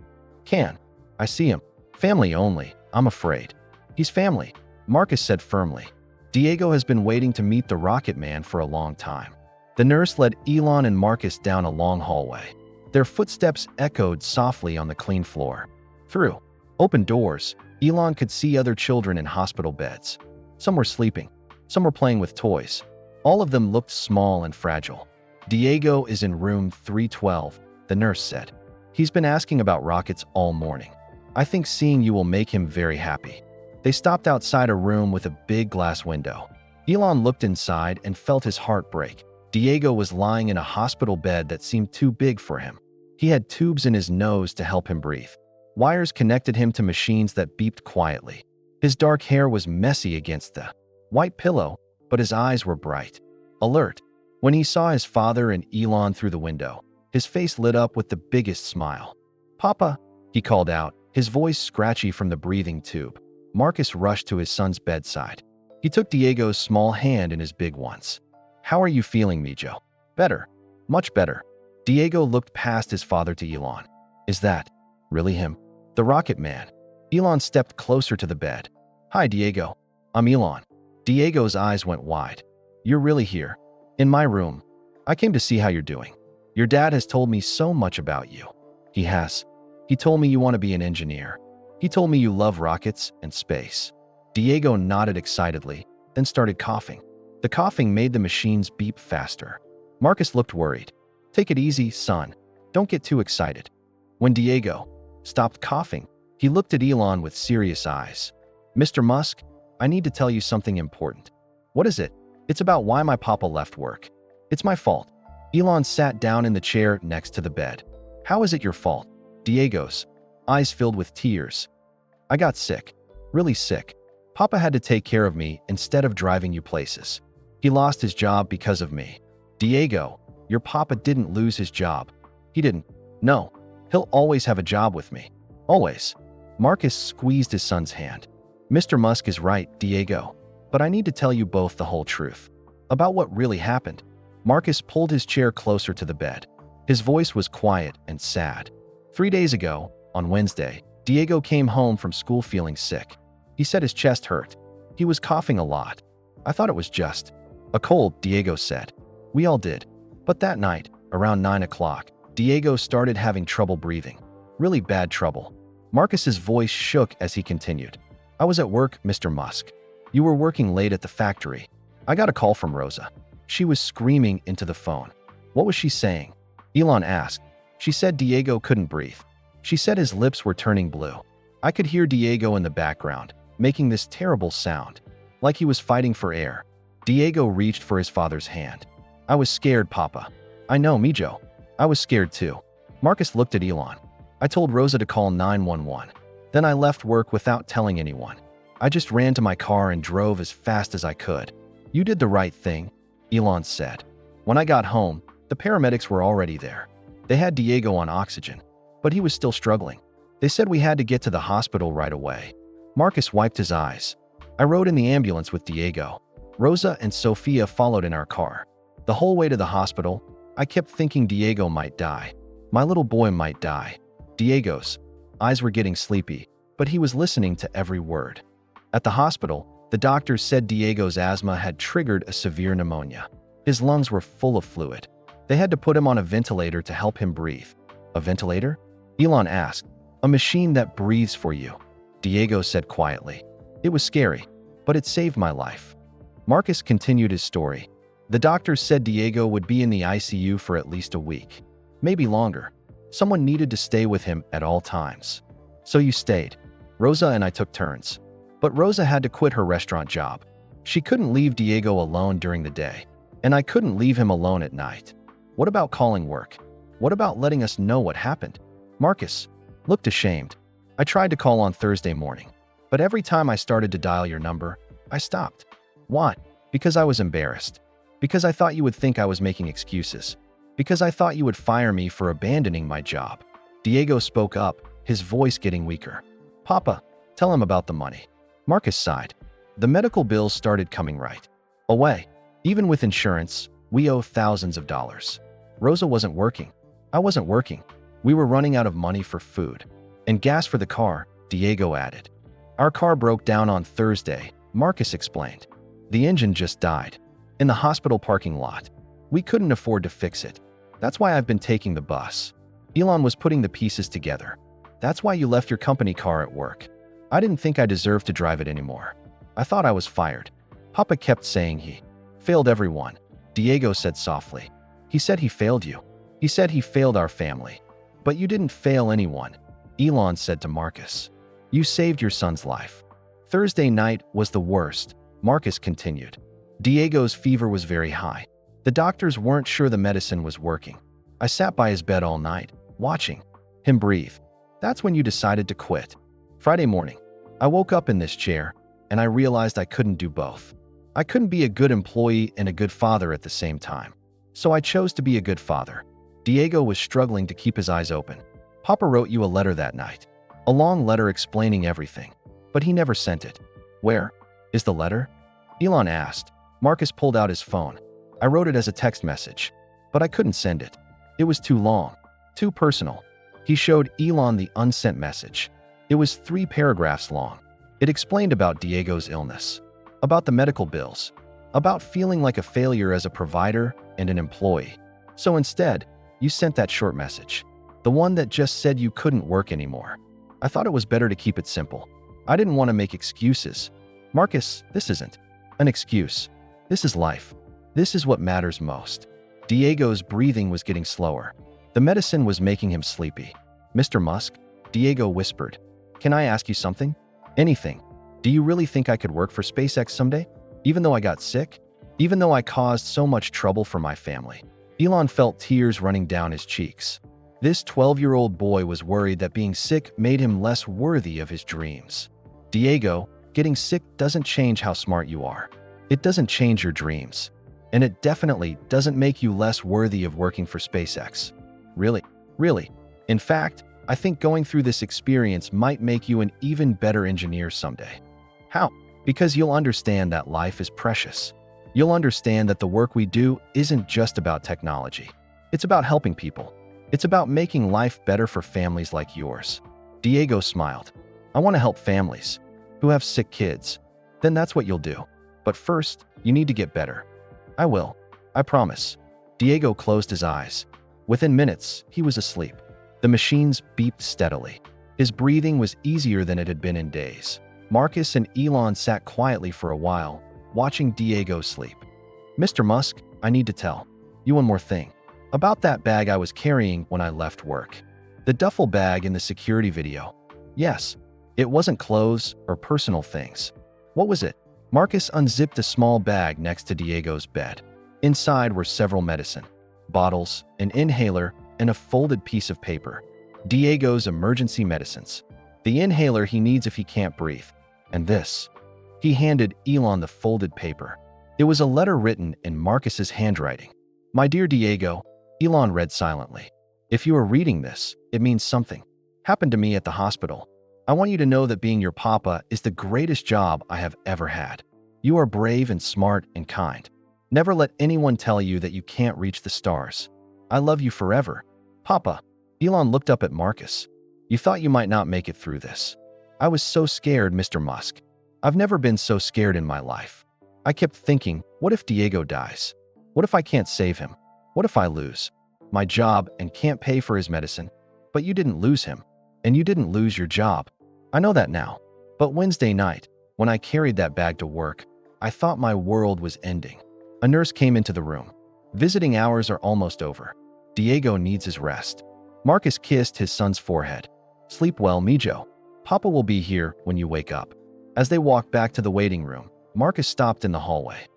Can I see him? Family only, I'm afraid. He's family, Marcus said firmly. Diego has been waiting to meet the Rocket Man for a long time. The nurse led Elon and Marcus down a long hallway. Their footsteps echoed softly on the clean floor. Through open doors, Elon could see other children in hospital beds. Some were sleeping, some were playing with toys. All of them looked small and fragile. Diego is in room 312, the nurse said. He's been asking about rockets all morning. I think seeing you will make him very happy. They stopped outside a room with a big glass window. Elon looked inside and felt his heart break. Diego was lying in a hospital bed that seemed too big for him. He had tubes in his nose to help him breathe. Wires connected him to machines that beeped quietly. His dark hair was messy against the white pillow, but his eyes were bright, alert. When he saw his father and Elon through the window, his face lit up with the biggest smile. Papa, he called out, his voice scratchy from the breathing tube. Marcus rushed to his son's bedside. He took Diego's small hand in his big ones. How are you feeling, Mijo? Better. Much better. Diego looked past his father to Elon. Is that really him? The Rocket Man. Elon stepped closer to the bed. Hi, Diego. I'm Elon. Diego's eyes went wide. You're really here. In my room. I came to see how you're doing. Your dad has told me so much about you. He has. He told me you want to be an engineer. He told me you love rockets and space. Diego nodded excitedly, then started coughing. The coughing made the machines beep faster. Marcus looked worried. Take it easy, son. Don't get too excited. When Diego stopped coughing, he looked at Elon with serious eyes. Mr. Musk, I need to tell you something important. What is it? It's about why my papa left work. It's my fault. Elon sat down in the chair next to the bed. How is it your fault? Diego's eyes filled with tears. I got sick. Really sick. Papa had to take care of me instead of driving you places. He lost his job because of me. Diego, your papa didn't lose his job. He didn't. No. He'll always have a job with me. Always. Marcus squeezed his son's hand. Mr. Musk is right, Diego. But I need to tell you both the whole truth. About what really happened. Marcus pulled his chair closer to the bed. His voice was quiet and sad. 3 days ago, on Wednesday, Diego came home from school feeling sick. He said his chest hurt. He was coughing a lot. I thought it was just a cold, Diego said. We all did. But that night, around 9 o'clock, Diego started having trouble breathing. Really bad trouble. Marcus's voice shook as he continued. I was at work, Mr. Musk. You were working late at the factory. I got a call from Rosa. She was screaming into the phone. What was she saying? Elon asked. She said Diego couldn't breathe. She said his lips were turning blue. I could hear Diego in the background, making this terrible sound, like he was fighting for air. Diego reached for his father's hand. I was scared, Papa. I know, Mijo. I was scared too. Marcus looked at Elon. I told Rosa to call 911. Then I left work without telling anyone. I just ran to my car and drove as fast as I could. You did the right thing, Elon said. When I got home, the paramedics were already there. They had Diego on oxygen, but he was still struggling. They said we had to get to the hospital right away. Marcus wiped his eyes. I rode in the ambulance with Diego. Rosa and Sophia followed in our car. The whole way to the hospital, I kept thinking Diego might die. My little boy might die. Diego's eyes were getting sleepy, but he was listening to every word. At the hospital, the doctors said Diego's asthma had triggered a severe pneumonia. His lungs were full of fluid. They had to put him on a ventilator to help him breathe. A ventilator? Elon asked. A machine that breathes for you, Diego said quietly. It was scary, but it saved my life. Marcus continued his story. The doctors said Diego would be in the ICU for at least a week, maybe longer. Someone needed to stay with him at all times. So you stayed. Rosa and I took turns. But Rosa had to quit her restaurant job. She couldn't leave Diego alone during the day, and I couldn't leave him alone at night. What about calling work? What about letting us know what happened? Marcus looked ashamed. I tried to call on Thursday morning, but every time I started to dial your number, I stopped. Why? Because I was embarrassed. Because I thought you would think I was making excuses. Because I thought you would fire me for abandoning my job. Diego spoke up, his voice getting weaker. Papa, tell him about the money. Marcus sighed. The medical bills started coming right away. Even with insurance, we owe thousands of dollars. Rosa wasn't working. I wasn't working. We were running out of money for food. And gas for the car, Diego added. Our car broke down on Thursday, Marcus explained. The engine just died. In the hospital parking lot. We couldn't afford to fix it. That's why I've been taking the bus. Elon was putting the pieces together. That's why you left your company car at work. I didn't think I deserved to drive it anymore. I thought I was fired. Papa kept saying he failed everyone. Diego said softly. He said he failed you. He said he failed our family. But you didn't fail anyone, Elon said to Marcus. You saved your son's life. Thursday night was the worst, Marcus continued. Diego's fever was very high. The doctors weren't sure the medicine was working. I sat by his bed all night, watching him breathe. That's when you decided to quit. Friday morning, I woke up in this chair, and I realized I couldn't do both. I couldn't be a good employee and a good father at the same time. So I chose to be a good father. Diego was struggling to keep his eyes open. Papa wrote you a letter that night. A long letter explaining everything. But he never sent it. Where is the letter? Elon asked. Marcus pulled out his phone. I wrote it as a text message. But I couldn't send it. It was too long. Too personal. He showed Elon the unsent message. It was 3 paragraphs long. It explained about Diego's illness, about the medical bills, about feeling like a failure as a provider and an employee. So instead, you sent that short message, the one that just said you couldn't work anymore. I thought it was better to keep it simple. I didn't want to make excuses. Marcus, this isn't an excuse. This is life. This is what matters most. Diego's breathing was getting slower. The medicine was making him sleepy. Mr. Musk, Diego whispered. Can I ask you something? Anything. Do you really think I could work for SpaceX someday? Even though I got sick? Even though I caused so much trouble for my family? Elon felt tears running down his cheeks. This 12-year-old boy was worried that being sick made him less worthy of his dreams. Diego, getting sick doesn't change how smart you are. It doesn't change your dreams. And it definitely doesn't make you less worthy of working for SpaceX. Really? In fact, I think going through this experience might make you an even better engineer someday. How? Because you'll understand that life is precious. You'll understand that the work we do isn't just about technology. It's about helping people. It's about making life better for families like yours. Diego smiled. I want to help families who have sick kids. Then that's what you'll do. But first, you need to get better. I will. I promise. Diego closed his eyes. Within minutes, he was asleep. The machines beeped steadily. His breathing was easier than it had been in days. Marcus and Elon sat quietly for a while, watching Diego sleep. Mr. Musk, I need to tell you one more thing. About that bag I was carrying when I left work. The duffel bag in the security video. Yes, it wasn't clothes or personal things. What was it? Marcus unzipped a small bag next to Diego's bed. Inside were several medicine bottles, an inhaler, and a folded piece of paper. Diego's emergency medicines. The inhaler he needs if he can't breathe. And this. He handed Elon the folded paper. It was a letter written in Marcus's handwriting. My dear Diego, Elon read silently. If you are reading this, it means something happened to me at the hospital. I want you to know that being your papa is the greatest job I have ever had. You are brave and smart and kind. Never let anyone tell you that you can't reach the stars. I love you forever. Papa. Elon looked up at Marcus. You thought you might not make it through this. I was so scared, Mr. Musk. I've never been so scared in my life. I kept thinking, what if Diego dies? What if I can't save him? What if I lose my job and can't pay for his medicine? But you didn't lose him, and you didn't lose your job. I know that now. But Wednesday night, when I carried that bag to work, I thought my world was ending. A nurse came into the room. Visiting hours are almost over. Diego needs his rest. Marcus kissed his son's forehead. Sleep well, Mijo. Papa will be here when you wake up. As they walked back to the waiting room, Marcus stopped in the hallway.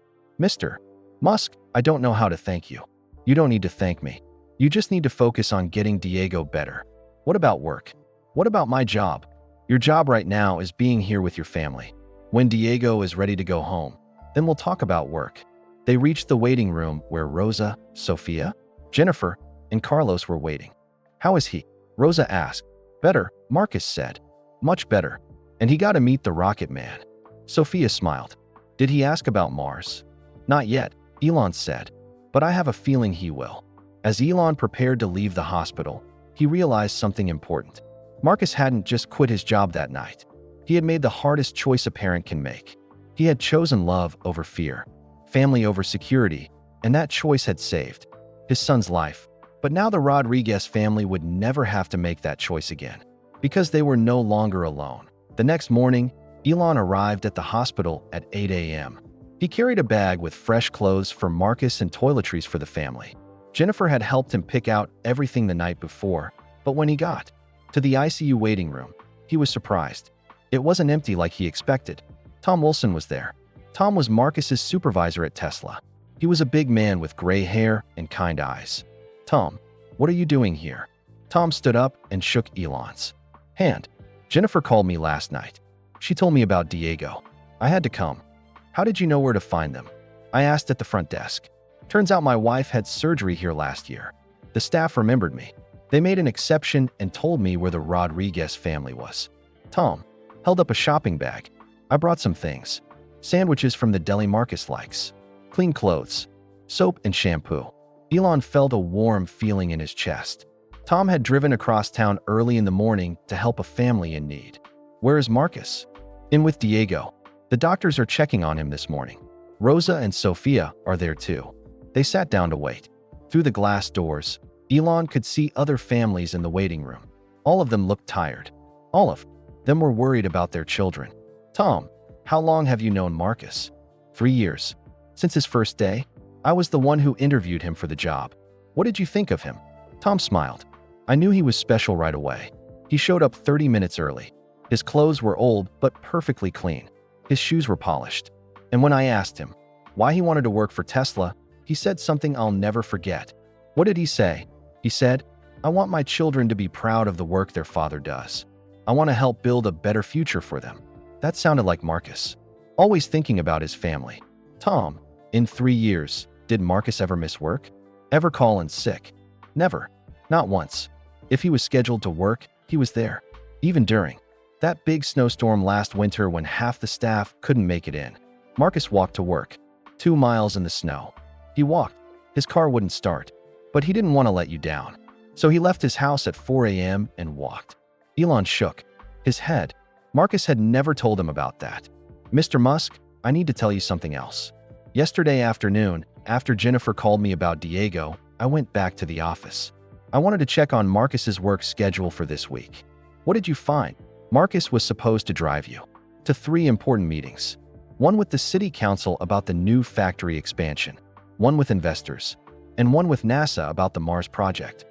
Mr. Musk, I don't know how to thank you. You don't need to thank me. You just need to focus on getting Diego better. What about work? What about my job? Your job right now is being here with your family. When Diego is ready to go home, then we'll talk about work. They reached the waiting room where Rosa, Sophia, Jennifer, and Carlos were waiting. How is he? Rosa asked. Better, Marcus said. Much better. And he got to meet the Rocket Man. Sophia smiled. Did he ask about Mars? Not yet, Elon said. But I have a feeling he will. As Elon prepared to leave the hospital, he realized something important. Marcus hadn't just quit his job that night. He had made the hardest choice a parent can make. He had chosen love over fear, family over security, and that choice had saved his son's life. But now the Rodriguez family would never have to make that choice again, because they were no longer alone. The next morning, Elon arrived at the hospital at 8 a.m. He carried a bag with fresh clothes for Marcus and toiletries for the family. Jennifer had helped him pick out everything the night before, but when he got to the ICU waiting room, he was surprised. It wasn't empty like he expected. Tom Wilson was there. Tom was Marcus's supervisor at Tesla. He was a big man with gray hair and kind eyes. Tom, what are you doing here? Tom stood up and shook Elon's hand. Jennifer called me last night. She told me about Diego. I had to come. How did you know where to find them? I asked at the front desk. Turns out my wife had surgery here last year. The staff remembered me. They made an exception and told me where the Rodriguez family was. Tom held up a shopping bag. I brought some things. Sandwiches from the deli Marcus likes. Clean clothes. Soap and shampoo. Elon felt a warm feeling in his chest. Tom had driven across town early in the morning to help a family in need. Where is Marcus? In with Diego. The doctors are checking on him this morning. Rosa and Sophia are there too. They sat down to wait. Through the glass doors, Elon could see other families in the waiting room. All of them looked tired. All of them were worried about their children. Tom, how long have you known Marcus? 3 years. Since his first day? I was the one who interviewed him for the job. What did you think of him? Tom smiled. I knew he was special right away. He showed up 30 minutes early. His clothes were old but perfectly clean. His shoes were polished. And when I asked him why he wanted to work for Tesla, he said something I'll never forget. What did he say? He said, I want my children to be proud of the work their father does. I want to help build a better future for them. That sounded like Marcus. Always thinking about his family. Tom, in 3 years, did Marcus ever miss work? Ever call in sick? Never. Not once. If he was scheduled to work, he was there. Even during that big snowstorm last winter when half the staff couldn't make it in, Marcus walked to work, 2 miles in the snow. He walked. His car wouldn't start, but he didn't want to let you down. So he left his house at 4 a.m. and walked. Elon shook his head. Marcus had never told him about that. Mr. Musk, I need to tell you something else. Yesterday afternoon, after Jennifer called me about Diego, I went back to the office. I wanted to check on Marcus's work schedule for this week. What did you find? Marcus was supposed to drive you to 3 important meetings. One with the city council about the new factory expansion, one with investors, and one with NASA about the Mars project.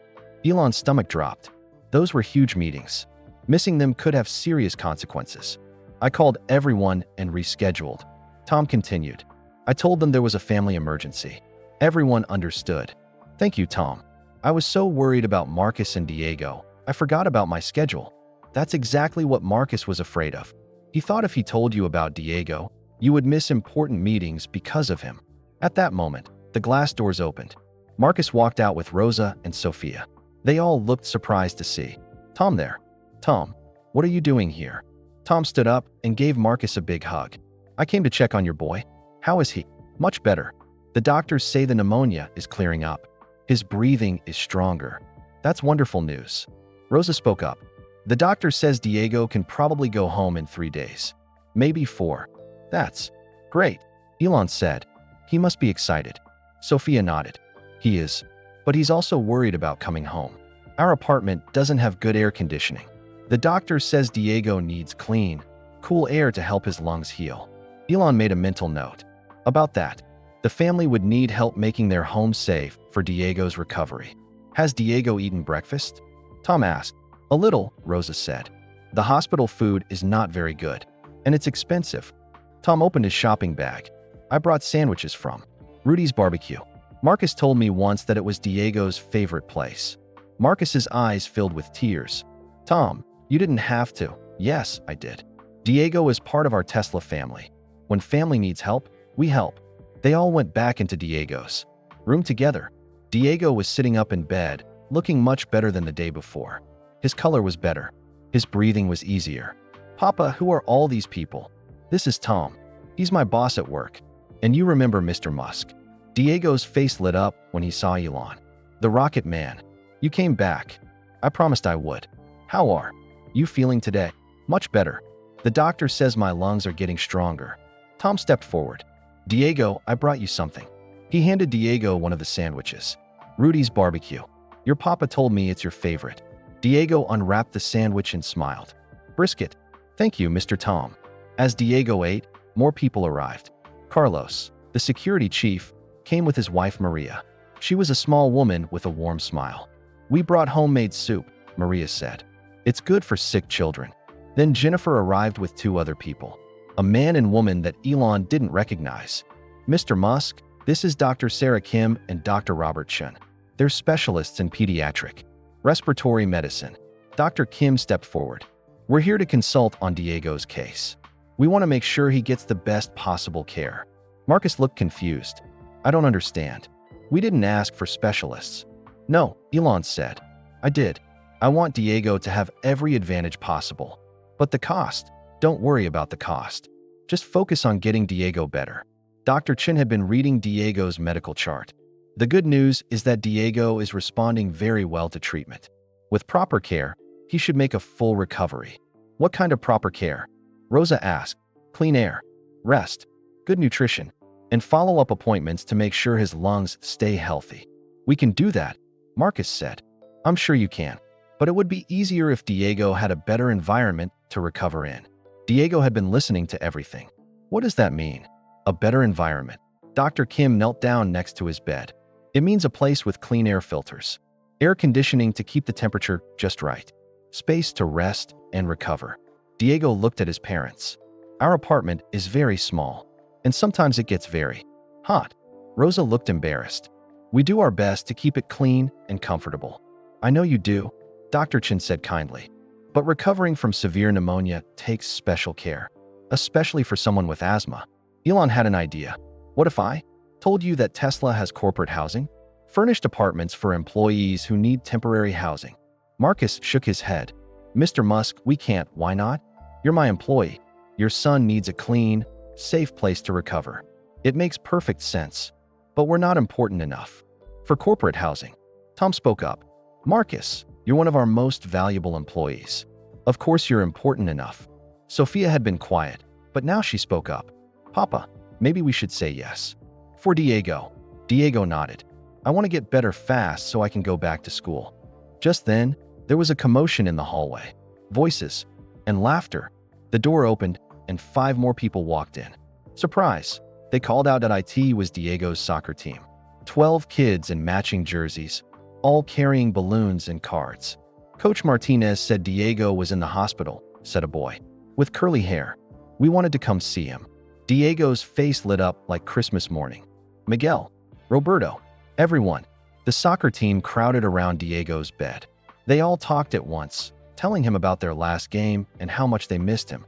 Elon's stomach dropped. Those were huge meetings. Missing them could have serious consequences. I called everyone and rescheduled. Tom continued. I told them there was a family emergency. Everyone understood. Thank you, Tom. I was so worried about Marcus and Diego, I forgot about my schedule. That's exactly what Marcus was afraid of. He thought if he told you about Diego, you would miss important meetings because of him. At that moment, the glass doors opened. Marcus walked out with Rosa and Sophia. They all looked surprised to see Tom there. Tom, what are you doing here? Tom stood up and gave Marcus a big hug. I came to check on your boy. How is he? Much better. The doctors say the pneumonia is clearing up. His breathing is stronger. That's wonderful news. Rosa spoke up. The doctor says Diego can probably go home in 3 days. Maybe 4. That's great, Elon said. He must be excited. Sophia nodded. He is. But he's also worried about coming home. Our apartment doesn't have good air conditioning. The doctor says Diego needs clean, cool air to help his lungs heal. Elon made a mental note. About that, the family would need help making their home safe for Diego's recovery. Has Diego eaten breakfast? Tom asked. A little, Rosa said. The hospital food is not very good, and it's expensive. Tom opened his shopping bag. I brought sandwiches from Rudy's Barbecue. Marcus told me once that it was Diego's favorite place. Marcus's eyes filled with tears. Tom, you didn't have to. Yes, I did. Diego is part of our Tesla family. When family needs help, we help. They all went back into Diego's room together. Diego was sitting up in bed, looking much better than the day before. His color was better. His breathing was easier. Papa, who are all these people? This is Tom. He's my boss at work. And you remember Mr. Musk. Diego's face lit up when he saw Elon. The Rocket Man. You came back. I promised I would. How are you feeling today? Much better. The doctor says my lungs are getting stronger. Tom stepped forward. Diego, I brought you something. He handed Diego one of the sandwiches. Rudy's Barbecue. Your papa told me it's your favorite. Diego unwrapped the sandwich and smiled. Brisket. Thank you, Mr. Tom. As Diego ate, more people arrived. Carlos, the security chief, came with his wife Maria. She was a small woman with a warm smile. We brought homemade soup, Maria said. It's good for sick children. Then Jennifer arrived with 2 other people. A man and woman that Elon didn't recognize. Mr. Musk, this is Dr. Sarah Kim and Dr. Robert Chen. They're specialists in pediatric respiratory medicine. Dr. Kim stepped forward. We're here to consult on Diego's case. We want to make sure he gets the best possible care. Marcus looked confused. I don't understand. We didn't ask for specialists. No, Elon said. I did. I want Diego to have every advantage possible. But the cost? Don't worry about the cost. Just focus on getting Diego better. Dr. Chen had been reading Diego's medical chart. The good news is that Diego is responding very well to treatment. With proper care, he should make a full recovery. What kind of proper care? Rosa asked. Clean air, rest, good nutrition, and follow-up appointments to make sure his lungs stay healthy. We can do that, Marcus said. I'm sure you can. But it would be easier if Diego had a better environment to recover in. Diego had been listening to everything. What does that mean? A better environment. Dr. Kim knelt down next to his bed. It means a place with clean air filters, air conditioning to keep the temperature just right, space to rest and recover. Diego looked at his parents. Our apartment is very small, and sometimes it gets very hot. Rosa looked embarrassed. We do our best to keep it clean and comfortable. I know you do, Dr. Chen said kindly. But recovering from severe pneumonia takes special care, especially for someone with asthma. Elon had an idea. What if I told you that Tesla has corporate housing? Furnished apartments for employees who need temporary housing. Marcus shook his head. Mr. Musk, we can't. Why not? You're my employee. Your son needs a clean, safe place to recover. It makes perfect sense. But we're not important enough for corporate housing. Tom spoke up. Marcus, you're one of our most valuable employees. Of course you're important enough. Sophia had been quiet, but now she spoke up. Papa, maybe we should say yes. For Diego. Diego nodded. I want to get better fast so I can go back to school. Just then, there was a commotion in the hallway. Voices and laughter. The door opened and 5 more people walked in. Surprise! They called out that it was Diego's soccer team. 12 kids in matching jerseys, all carrying balloons and cards. Coach Martinez said Diego was in the hospital, said a boy with curly hair. We wanted to come see him. Diego's face lit up like Christmas morning. Miguel, Roberto, everyone. The soccer team crowded around Diego's bed. They all talked at once, telling him about their last game and how much they missed him.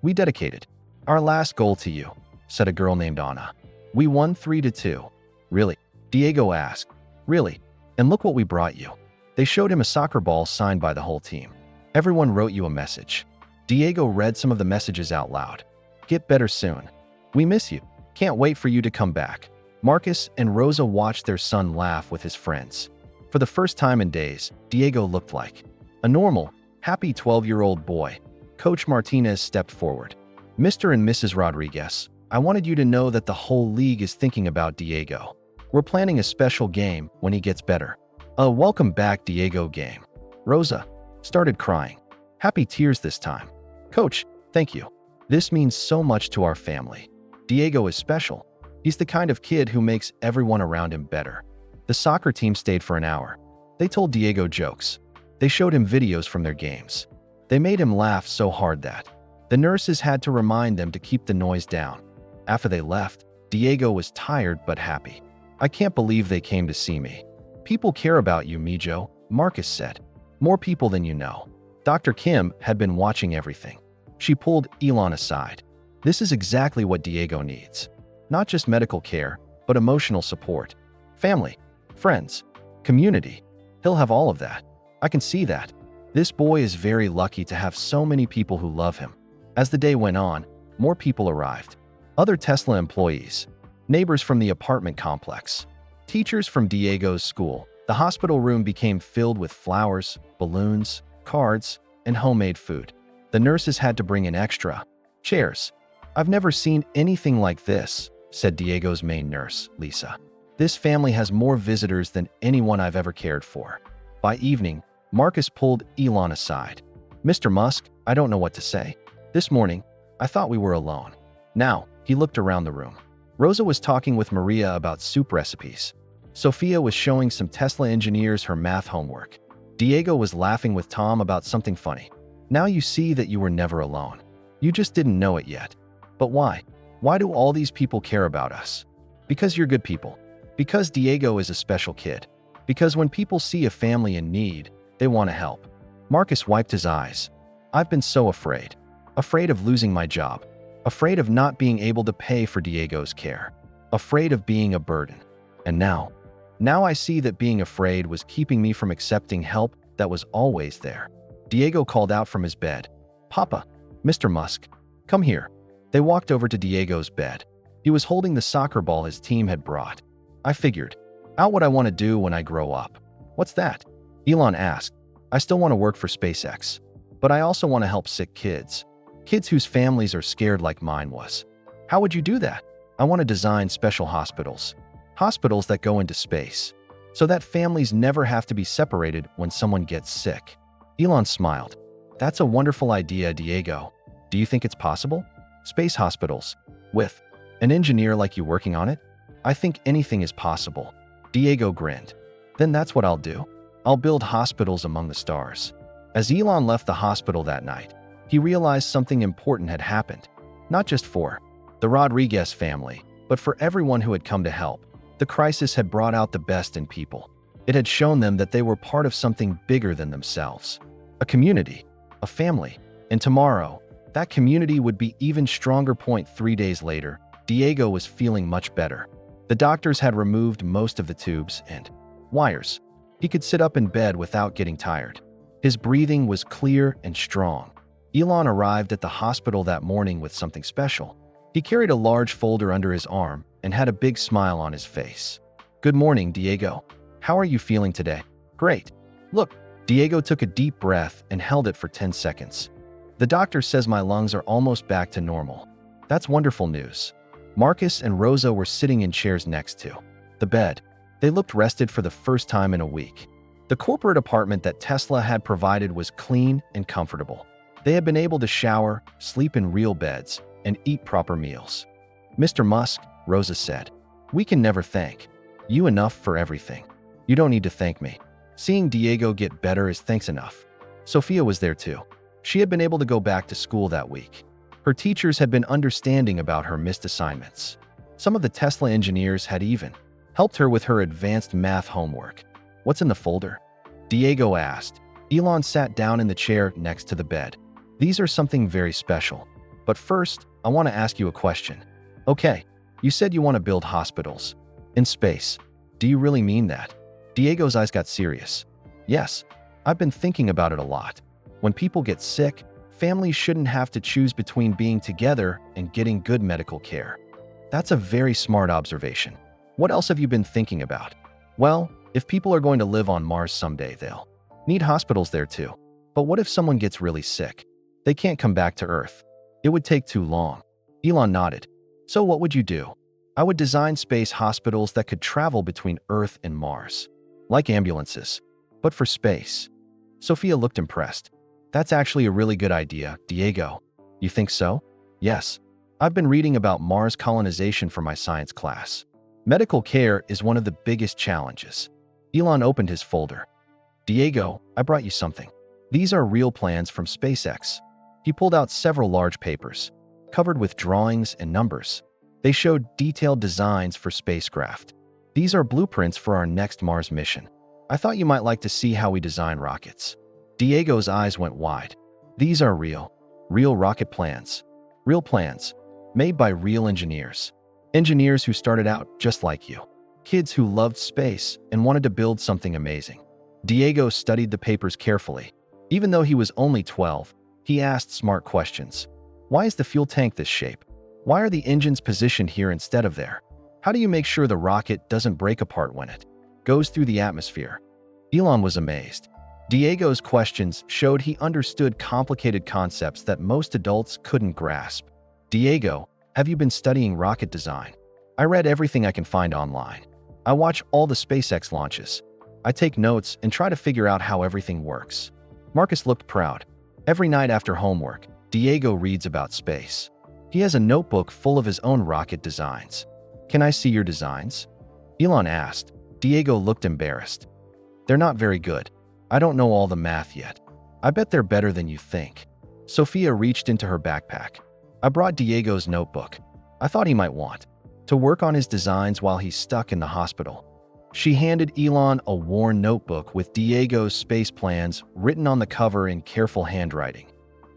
We dedicated our last goal to you, said a girl named Anna. We won 3-2. Really? Diego asked. Really? And look what we brought you. They showed him a soccer ball signed by the whole team. Everyone wrote you a message. Diego read some of the messages out loud. Get better soon. We miss you. Can't wait for you to come back. Marcus and Rosa watched their son laugh with his friends. For the first time in days, Diego looked like a normal, happy 12-year-old boy. Coach Martinez stepped forward. Mr. and Mrs. Rodriguez, I wanted you to know that the whole league is thinking about Diego. We're planning a special game when he gets better. A welcome back Diego game. Rosa started crying. Happy tears this time. Coach, thank you. This means so much to our family. Diego is special. He's the kind of kid who makes everyone around him better. The soccer team stayed for an hour. They told Diego jokes. They showed him videos from their games. They made him laugh so hard that the nurses had to remind them to keep the noise down. After they left, Diego was tired but happy. I can't believe they came to see me. People care about you, Mijo, Marcus said. More people than you know. Dr. Kim had been watching everything. She pulled Elon aside. This is exactly what Diego needs. Not just medical care, but emotional support. Family, friends, community. He'll have all of that. I can see that. This boy is very lucky to have so many people who love him. As the day went on, more people arrived. Other Tesla employees, neighbors from the apartment complex, teachers from Diego's school. The hospital room became filled with flowers, balloons, cards, and homemade food. The nurses had to bring in extra chairs. I've never seen anything like this, said Diego's main nurse, Lisa. This family has more visitors than anyone I've ever cared for. By evening, Marcus pulled Elon aside. Mr. Musk, I don't know what to say. This morning, I thought we were alone. Now, he looked around the room. Rosa was talking with Maria about soup recipes. Sophia was showing some Tesla engineers her math homework. Diego was laughing with Tom about something funny. Now you see that you were never alone. You just didn't know it yet. But why? Why do all these people care about us? Because you're good people. Because Diego is a special kid. Because when people see a family in need, they want to help. Marcus wiped his eyes. I've been so afraid. Afraid of losing my job. Afraid of not being able to pay for Diego's care. Afraid of being a burden. And now I see that being afraid was keeping me from accepting help that was always there. Diego called out from his bed. Papa, Mr. Musk, come here. They walked over to Diego's bed. He was holding the soccer ball his team had brought. I figured out what I want to do when I grow up. What's that? Elon asked. I still want to work for SpaceX, but I also want to help sick kids. Kids whose families are scared like mine was. How would you do that? I want to design special hospitals. Hospitals that go into space, so that families never have to be separated when someone gets sick. Elon smiled. That's a wonderful idea, Diego. Do you think it's possible? Space hospitals, with an engineer like you working on it? I think anything is possible. Diego grinned. Then that's what I'll do. I'll build hospitals among the stars. As Elon left the hospital that night, he realized something important had happened. Not just for the Rodriguez family, but for everyone who had come to help. The crisis had brought out the best in people. It had shown them that they were part of something bigger than themselves. A community, a family. And tomorrow, that community would be even stronger. 3 days later, Diego was feeling much better. The doctors had removed most of the tubes and wires. He could sit up in bed without getting tired. His breathing was clear and strong. Elon arrived at the hospital that morning with something special. He carried a large folder under his arm and had a big smile on his face. "Good morning, Diego. How are you feeling today?" "Great." "Look." Diego took a deep breath and held it for 10 seconds. "The doctor says my lungs are almost back to normal." "That's wonderful news." Marcus and Rosa were sitting in chairs next to the bed. They looked rested for the first time in a week. The corporate apartment that Tesla had provided was clean and comfortable. They had been able to shower, sleep in real beds, and eat proper meals. "Mr. Musk," Rosa said, "we can never thank you enough for everything. You don't need to thank me. Seeing Diego get better is thanks enough." Sophia was there too. She had been able to go back to school that week. Her teachers had been understanding about her missed assignments. Some of the Tesla engineers had even helped her with her advanced math homework. "What's in the folder?" Diego asked. Elon sat down in the chair next to the bed. "These are something very special. But first, I want to ask you a question." "Okay, you said you want to build hospitals in space. Do you really mean that?" Diego's eyes got serious. "Yes, I've been thinking about it a lot. When people get sick, families shouldn't have to choose between being together and getting good medical care." "That's a very smart observation. What else have you been thinking about?" "Well, if people are going to live on Mars someday, they'll need hospitals there too. But what if someone gets really sick? They can't come back to Earth. It would take too long." Elon nodded. "So what would you do?" "I would design space hospitals that could travel between Earth and Mars. Like ambulances, but for space." Sophia looked impressed. "That's actually a really good idea, Diego." "You think so?" "Yes. I've been reading about Mars colonization for my science class. Medical care is one of the biggest challenges." Elon opened his folder. "Diego, I brought you something. These are real plans from SpaceX." He pulled out several large papers, covered with drawings and numbers. They showed detailed designs for spacecraft. "These are blueprints for our next Mars mission. I thought you might like to see how we design rockets." Diego's eyes went wide. "These are real rocket plans. Real plans, made by real engineers. Engineers who started out just like you. Kids who loved space and wanted to build something amazing." Diego studied the papers carefully. Even though he was only 12, he asked smart questions. "Why is the fuel tank this shape? Why are the engines positioned here instead of there? How do you make sure the rocket doesn't break apart when it goes through the atmosphere?" Elon was amazed. Diego's questions showed he understood complicated concepts that most adults couldn't grasp. "Diego, have you been studying rocket design?" "I read everything I can find online. I watch all the SpaceX launches. I take notes and try to figure out how everything works." Marcus looked proud. Every night after homework, Diego reads about space. He has a notebook full of his own rocket designs. "Can I see your designs?" Elon asked. Diego looked embarrassed. "They're not very good. I don't know all the math yet." "I bet they're better than you think." Sophia reached into her backpack. "I brought Diego's notebook. I thought he might want to work on his designs while he's stuck in the hospital." She handed Elon a worn notebook with Diego's space plans written on the cover in careful handwriting.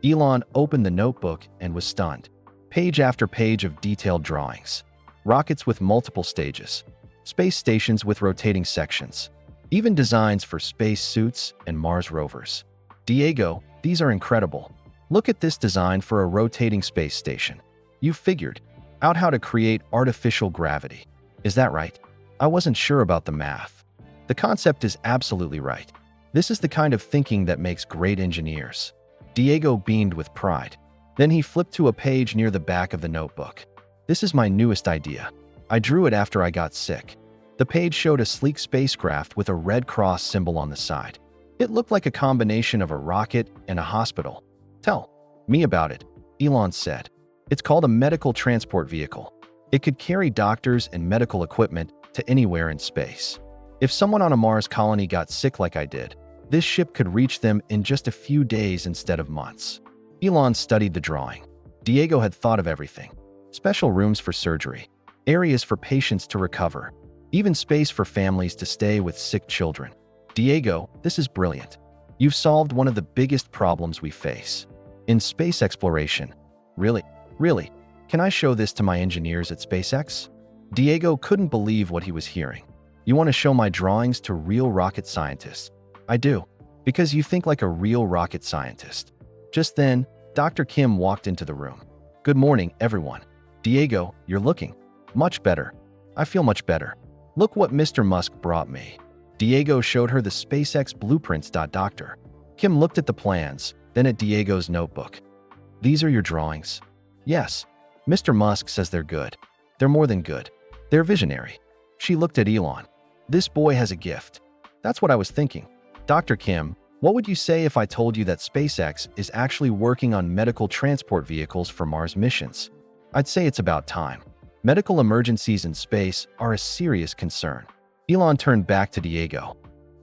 Elon opened the notebook and was stunned. Page after page of detailed drawings. Rockets with multiple stages. Space stations with rotating sections. Even designs for space suits and Mars rovers. "Diego, these are incredible. Look at this design for a rotating space station. You figured out how to create artificial gravity. Is that right?" "I wasn't sure about the math." "The concept is absolutely right. This is the kind of thinking that makes great engineers." Diego beamed with pride. Then he flipped to a page near the back of the notebook. "This is my newest idea. I drew it after I got sick." The page showed a sleek spacecraft with a red cross symbol on the side. It looked like a combination of a rocket and a hospital. "Tell me about it," Elon said. "It's called a medical transport vehicle. It could carry doctors and medical equipment to anywhere in space. If someone on a Mars colony got sick like I did, this ship could reach them in just a few days instead of months." Elon studied the drawing. Diego had thought of everything. Special rooms for surgery, areas for patients to recover, even space for families to stay with sick children. "Diego, this is brilliant. You've solved one of the biggest problems we face in space exploration." Really? Can I show this to my engineers at SpaceX?" Diego couldn't believe what he was hearing. "You want to show my drawings to real rocket scientists?" "I do." Because you think like a real rocket scientist. Just then, Dr. Kim walked into the room. Good morning, everyone. Diego, you're looking much better. I feel much better. Look what Mr. Musk brought me. Diego showed her the SpaceX blueprints. Dr. Kim looked at the plans, then at Diego's notebook. These are your drawings? Yes. Mr. Musk says they're good. They're more than good. They're visionary. She looked at Elon. This boy has a gift. That's what I was thinking. Dr. Kim, what would you say if I told you that SpaceX is actually working on medical transport vehicles for Mars missions? I'd say it's about time. Medical emergencies in space are a serious concern. Elon turned back to Diego.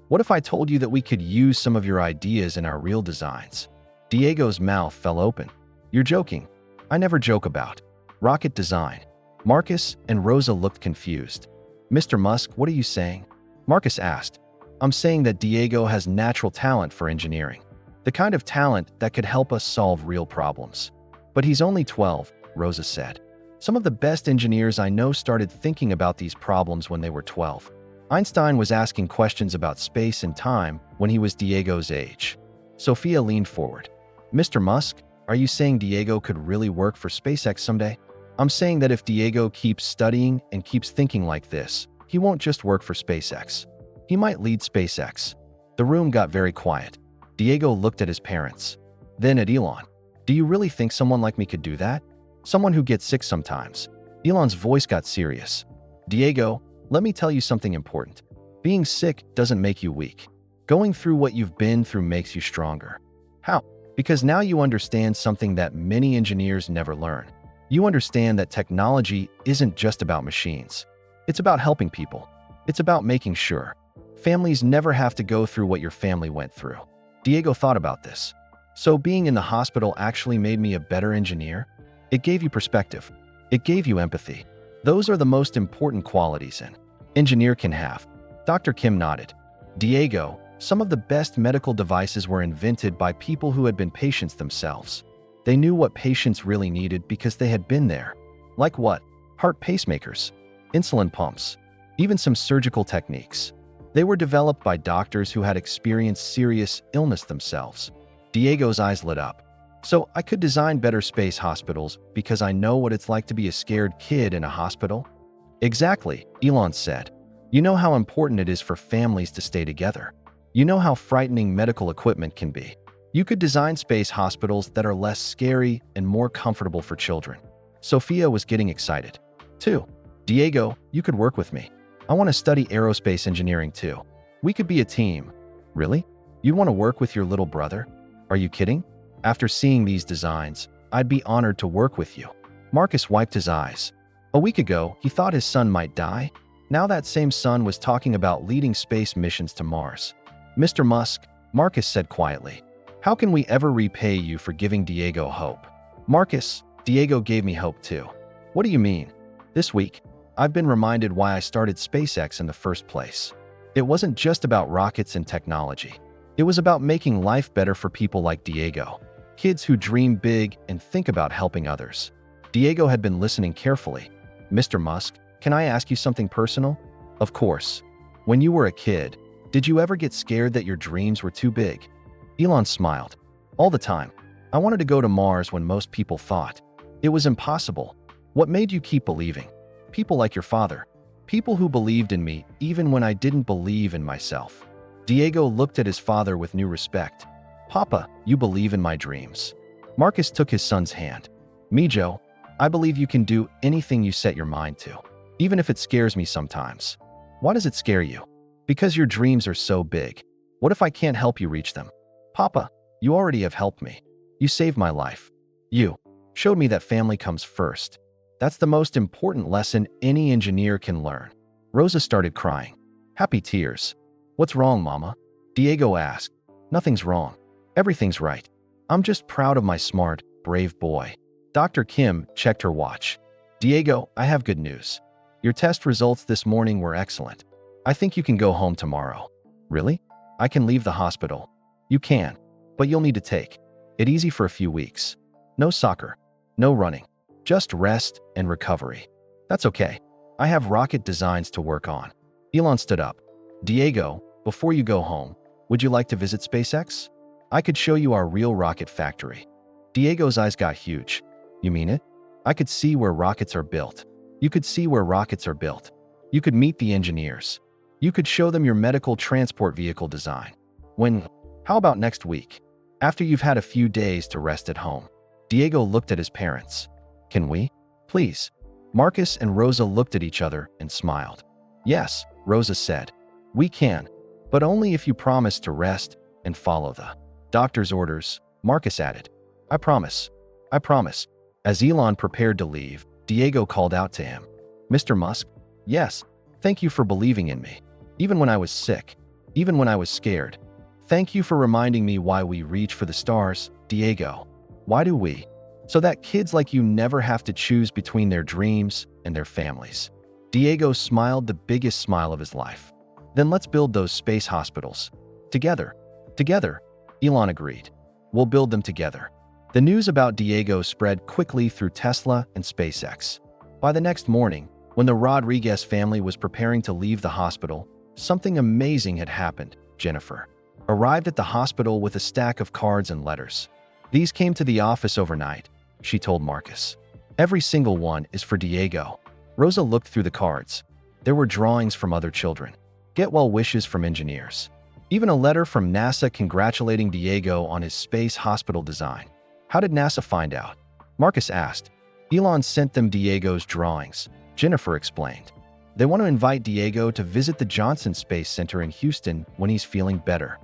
What if I told you that we could use some of your ideas in our real designs? Diego's mouth fell open. You're joking. I never joke about rocket design. Marcus and Rosa looked confused. Mr. Musk, what are you saying? Marcus asked. I'm saying that Diego has natural talent for engineering. The kind of talent that could help us solve real problems. But he's only 12, Rosa said. Some of the best engineers I know started thinking about these problems when they were 12. Einstein was asking questions about space and time when he was Diego's age. Sophia leaned forward. Mr. Musk, are you saying Diego could really work for SpaceX someday? I'm saying that if Diego keeps studying and keeps thinking like this, he won't just work for SpaceX. He might lead SpaceX. The room got very quiet. Diego looked at his parents. Then at Elon. Do you really think someone like me could do that? Someone who gets sick sometimes. Elon's voice got serious. Diego, let me tell you something important. Being sick doesn't make you weak. Going through what you've been through makes you stronger. How? Because now you understand something that many engineers never learn. You understand that technology isn't just about machines. It's about helping people. It's about making sure families never have to go through what your family went through. Diego thought about this. So being in the hospital actually made me a better engineer? It gave you perspective. It gave you empathy. Those are the most important qualities an engineer can have. Dr. Kim nodded. Diego, some of the best medical devices were invented by people who had been patients themselves. They knew what patients really needed because they had been there. Like what? Heart pacemakers, insulin pumps, even some surgical techniques. They were developed by doctors who had experienced serious illness themselves. Diego's eyes lit up. So I could design better space hospitals because I know what it's like to be a scared kid in a hospital? Exactly, Elon said. You know how important it is for families to stay together. You know how frightening medical equipment can be. You could design space hospitals that are less scary and more comfortable for children. Sophia was getting excited. Too. Diego, you could work with me. I want to study aerospace engineering too. We could be a team. Really? You want to work with your little brother? Are you kidding? After seeing these designs, I'd be honored to work with you. Marcus wiped his eyes. A week ago, he thought his son might die. Now that same son was talking about leading space missions to Mars. Mr. Musk, Marcus said quietly, how can we ever repay you for giving Diego hope? Marcus, Diego gave me hope too. What do you mean? This week, I've been reminded why I started SpaceX in the first place. It wasn't just about rockets and technology. It was about making life better for people like Diego. Kids who dream big and think about helping others. Diego had been listening carefully. Mr. Musk, can I ask you something personal? Of course. When you were a kid, did you ever get scared that your dreams were too big? Elon smiled. All the time. I wanted to go to Mars when most people thought it was impossible. What made you keep believing? People like your father. People who believed in me even when I didn't believe in myself. Diego looked at his father with new respect. Papa, you believe in my dreams. Marcus took his son's hand. Mijo, I believe you can do anything you set your mind to, even if it scares me sometimes. Why does it scare you? Because your dreams are so big. What if I can't help you reach them? Papa, you already have helped me. You saved my life. You showed me that family comes first. That's the most important lesson any engineer can learn. Rosa started crying. Happy tears. What's wrong, Mama? Diego asked. Nothing's wrong. Everything's right. I'm just proud of my smart, brave boy. Dr. Kim checked her watch. Diego, I have good news. Your test results this morning were excellent. I think you can go home tomorrow. Really? I can leave the hospital. You can, but you'll need to take it easy for a few weeks. No soccer. No running. Just rest and recovery. That's okay. I have rocket designs to work on. Elon stood up. Diego, before you go home, Would you like to visit SpaceX? I could show you our real rocket factory. Diego's eyes got huge. You mean it? I could see where rockets are built. You could see where rockets are built. You could meet the engineers. You could show them your medical transport vehicle design. How about next week? After you've had a few days to rest at home. Diego looked at his parents. Can we? Please. Marcus and Rosa looked at each other and smiled. Yes, Rosa said. We can, but only if you promise to rest and follow the doctor's orders, Marcus added. I promise. I promise. As Elon prepared to leave, Diego called out to him. Mr. Musk? Yes, thank you for believing in me. Even when I was sick. Even when I was scared. Thank you for reminding me why we reach for the stars, Diego. Why do we? So that kids like you never have to choose between their dreams and their families. Diego smiled the biggest smile of his life. Then let's build those space hospitals. Together. Together, Elon agreed. We'll build them together. The news about Diego spread quickly through Tesla and SpaceX. By the next morning, when the Rodriguez family was preparing to leave the hospital, something amazing had happened. Jennifer arrived at the hospital with a stack of cards and letters. These came to the office overnight, she told Marcus. Every single one is for Diego. Rosa looked through the cards. There were drawings from other children. Get well wishes from engineers. Even a letter from NASA congratulating Diego on his space hospital design. How did NASA find out? Marcus asked. Elon sent them Diego's drawings, Jennifer explained. They want to invite Diego to visit the Johnson Space Center in Houston when he's feeling better.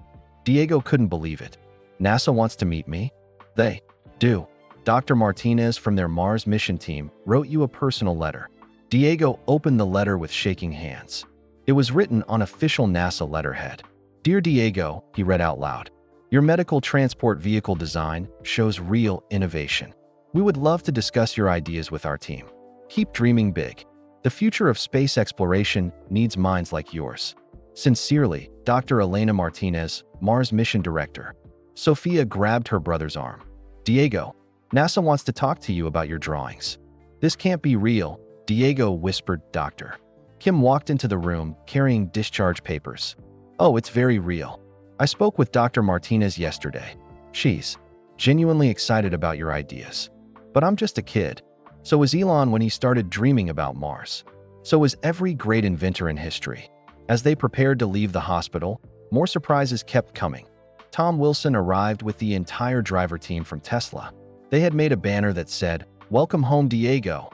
Diego couldn't believe it. NASA wants to meet me? They do. Dr. Martinez from their Mars mission team wrote you a personal letter. Diego opened the letter with shaking hands. It was written on official NASA letterhead. Dear Diego, he read out loud. Your medical transport vehicle design shows real innovation. We would love to discuss your ideas with our team. Keep dreaming big. The future of space exploration needs minds like yours. Sincerely, Dr. Elena Martinez, Mars Mission Director. Sophia grabbed her brother's arm. Diego, NASA wants to talk to you about your drawings. This can't be real, Diego whispered. Doctor. Kim walked into the room carrying discharge papers. Oh, it's very real. I spoke with Dr. Martinez yesterday. She's genuinely excited about your ideas. But I'm just a kid. So was Elon when he started dreaming about Mars. So was every great inventor in history. As they prepared to leave the hospital, more surprises kept coming. Tom Wilson arrived with the entire driver team from Tesla. They had made a banner that said, "Welcome home, Diego,"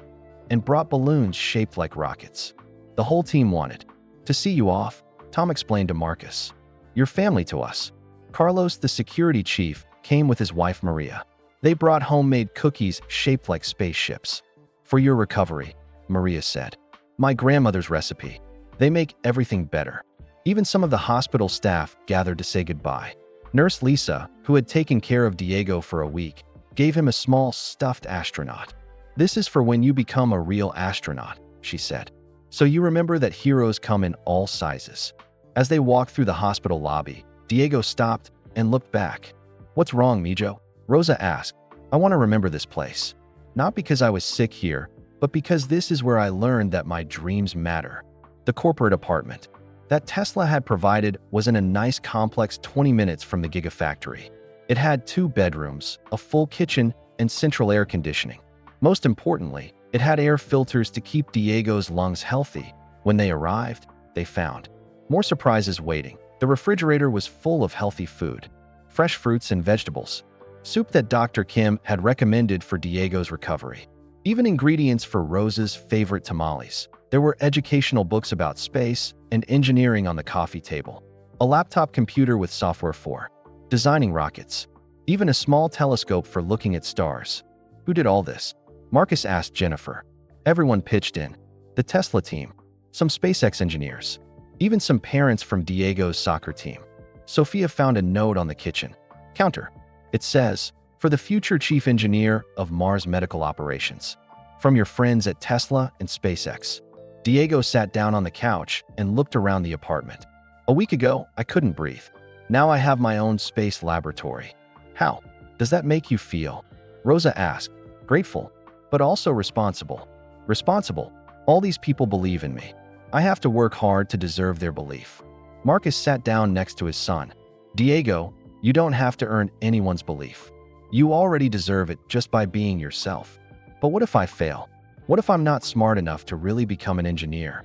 and brought balloons shaped like rockets. The whole team wanted to see you off, Tom explained to Marcus. Your family to us. Carlos, the security chief, came with his wife Maria. They brought homemade cookies shaped like spaceships. For your recovery, Maria said. My grandmother's recipe. They make everything better. Even some of the hospital staff gathered to say goodbye. Nurse Lisa, who had taken care of Diego for a week, gave him a small stuffed astronaut. This is for when you become a real astronaut, she said. So you remember that heroes come in all sizes. As they walked through the hospital lobby, Diego stopped and looked back. What's wrong, Mijo? Rosa asked. I want to remember this place. Not because I was sick here, but because this is where I learned that my dreams matter. The corporate apartment that Tesla had provided was in a nice complex 20 minutes from the Gigafactory. It had 2 bedrooms, a full kitchen, and central air conditioning. Most importantly, it had air filters to keep Diego's lungs healthy. When they arrived, they found more surprises waiting. The refrigerator was full of healthy food, fresh fruits and vegetables, soup that Dr. Kim had recommended for Diego's recovery, even ingredients for Rosa's favorite tamales. There were educational books about space and engineering on the coffee table, a laptop computer with software for designing rockets, even a small telescope for looking at stars. Who did all this? Marcus asked Jennifer. Everyone pitched in. The Tesla team, some SpaceX engineers, even some parents from Diego's soccer team. Sophia found a note on the kitchen counter. It says, for the future chief engineer of Mars Medical Operations. From your friends at Tesla and SpaceX. Diego sat down on the couch and looked around the apartment. A week ago, I couldn't breathe. Now I have my own space laboratory. How does that make you feel? Rosa asked. Grateful, but also responsible. Responsible. All these people believe in me. I have to work hard to deserve their belief. Marcus sat down next to his son. Diego, you don't have to earn anyone's belief. You already deserve it just by being yourself. But what if I fail? What if I'm not smart enough to really become an engineer?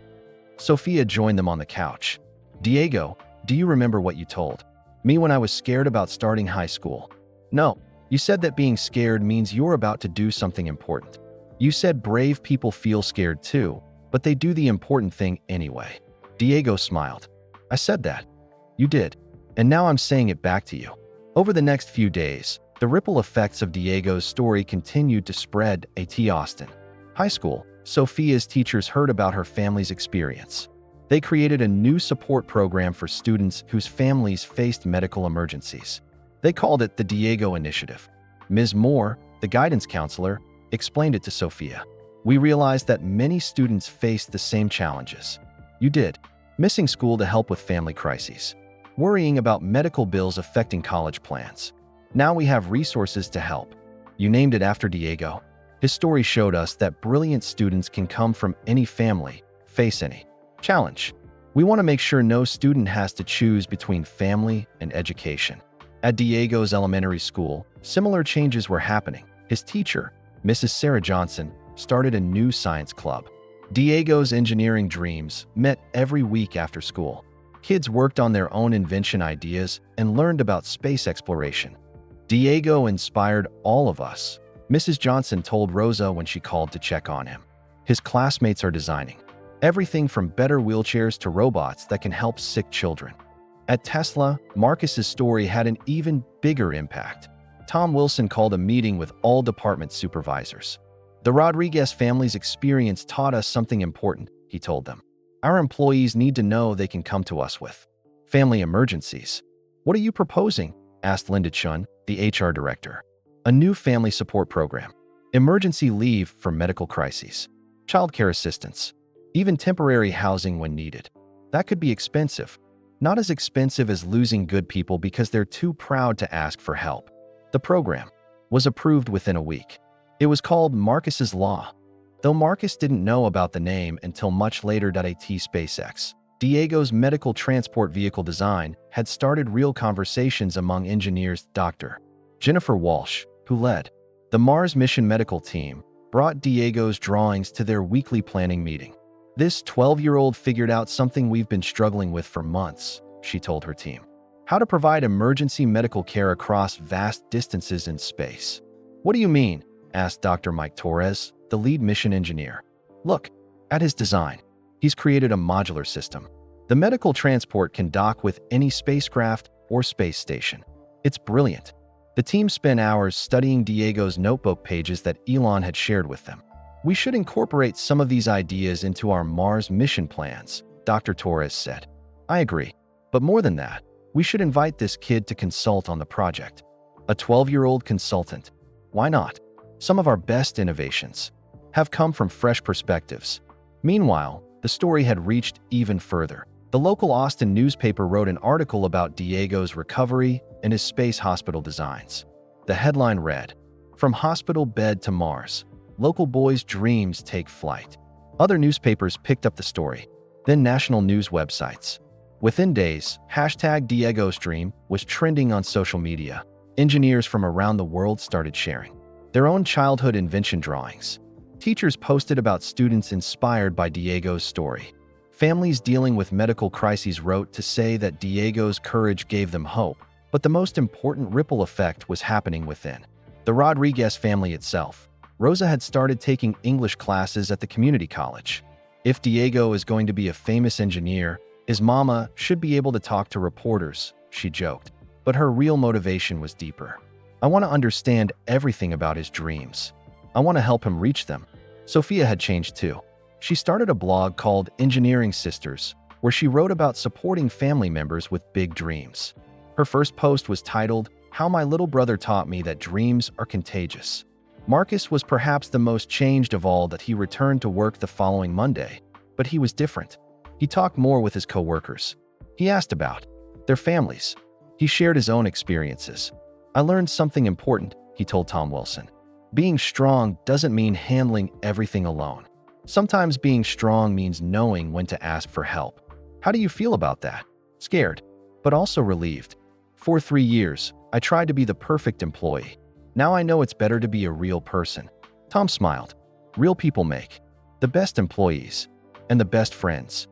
Sophia joined them on the couch. Diego, do you remember what you told me when I was scared about starting high school? No, you said that being scared means you're about to do something important. You said brave people feel scared too, but they do the important thing anyway. Diego smiled. I said that. You did. And now I'm saying it back to you. Over the next few days, the ripple effects of Diego's story continued to spread at Austin High School. Sophia's teachers heard about her family's experience. They created a new support program for students whose families faced medical emergencies. They called it the Diego Initiative. Ms. Moore, the guidance counselor, explained it to Sophia. We realized that many students faced the same challenges. You did. Missing school to help with family crises. Worrying about medical bills affecting college plans. Now we have resources to help. You named it after Diego. His story showed us that brilliant students can come from any family, face any challenge. We want to make sure no student has to choose between family and education. At Diego's elementary school, similar changes were happening. His teacher, Mrs. Sarah Johnson, started a new science club. Diego's engineering dreams met every week after school. Kids worked on their own invention ideas and learned about space exploration. Diego inspired all of us, Mrs. Johnson told Rosa when she called to check on him. His classmates are designing everything from better wheelchairs to robots that can help sick children. At Tesla, Marcus's story had an even bigger impact. Tom Wilson called a meeting with all department supervisors. The Rodriguez family's experience taught us something important, he told them. Our employees need to know they can come to us with family emergencies. What are you proposing? Asked Linda Chun, the HR director. A new family support program, emergency leave for medical crises, childcare assistance, even temporary housing when needed. That could be expensive. Not as expensive as losing good people because they're too proud to ask for help. The program was approved within a week. It was called Marcus's Law. Though Marcus didn't know about the name until much later. At SpaceX, Diego's medical transport vehicle design had started real conversations among engineers. Dr. Jennifer Walsh, who led the Mars mission medical team, brought Diego's drawings to their weekly planning meeting. This 12-year-old figured out something we've been struggling with for months, she told her team. How to provide emergency medical care across vast distances in space. What do you mean? Asked Dr. Mike Torres, the lead mission engineer. Look at his design. He's created a modular system. The medical transport can dock with any spacecraft or space station. It's brilliant. The team spent hours studying Diego's notebook pages that Elon had shared with them. We should incorporate some of these ideas into our Mars mission plans, Dr. Torres said. I agree. But more than that, we should invite this kid to consult on the project. A 12-year-old consultant. Why not? Some of our best innovations have come from fresh perspectives. Meanwhile, the story had reached even further. The local Austin newspaper wrote an article about Diego's recovery and his space hospital designs. The headline read, "From hospital bed to Mars, local boy's dreams take flight." Other newspapers picked up the story, then national news websites. Within days, #Diego's Dream was trending on social media. Engineers from around the world started sharing their own childhood invention drawings. Teachers posted about students inspired by Diego's story. Families dealing with medical crises wrote to say that Diego's courage gave them hope, but the most important ripple effect was happening within the Rodriguez family itself. Rosa had started taking English classes at the community college. If Diego is going to be a famous engineer, his mama should be able to talk to reporters, she joked. But her real motivation was deeper. I want to understand everything about his dreams. I want to help him reach them. Sophia had changed too. She started a blog called Engineering Sisters, where she wrote about supporting family members with big dreams. Her first post was titled, "How My Little Brother Taught Me That Dreams Are Contagious." Marcus was perhaps the most changed of all. That he returned to work the following Monday, but he was different. He talked more with his co-workers. He asked about their families. He shared his own experiences. I learned something important, he told Tom Wilson. Being strong doesn't mean handling everything alone. Sometimes being strong means knowing when to ask for help. How do you feel about that? Scared, but also relieved. For 3 years, I tried to be the perfect employee. Now I know it's better to be a real person." Tom smiled. Real people make the best employees and the best friends.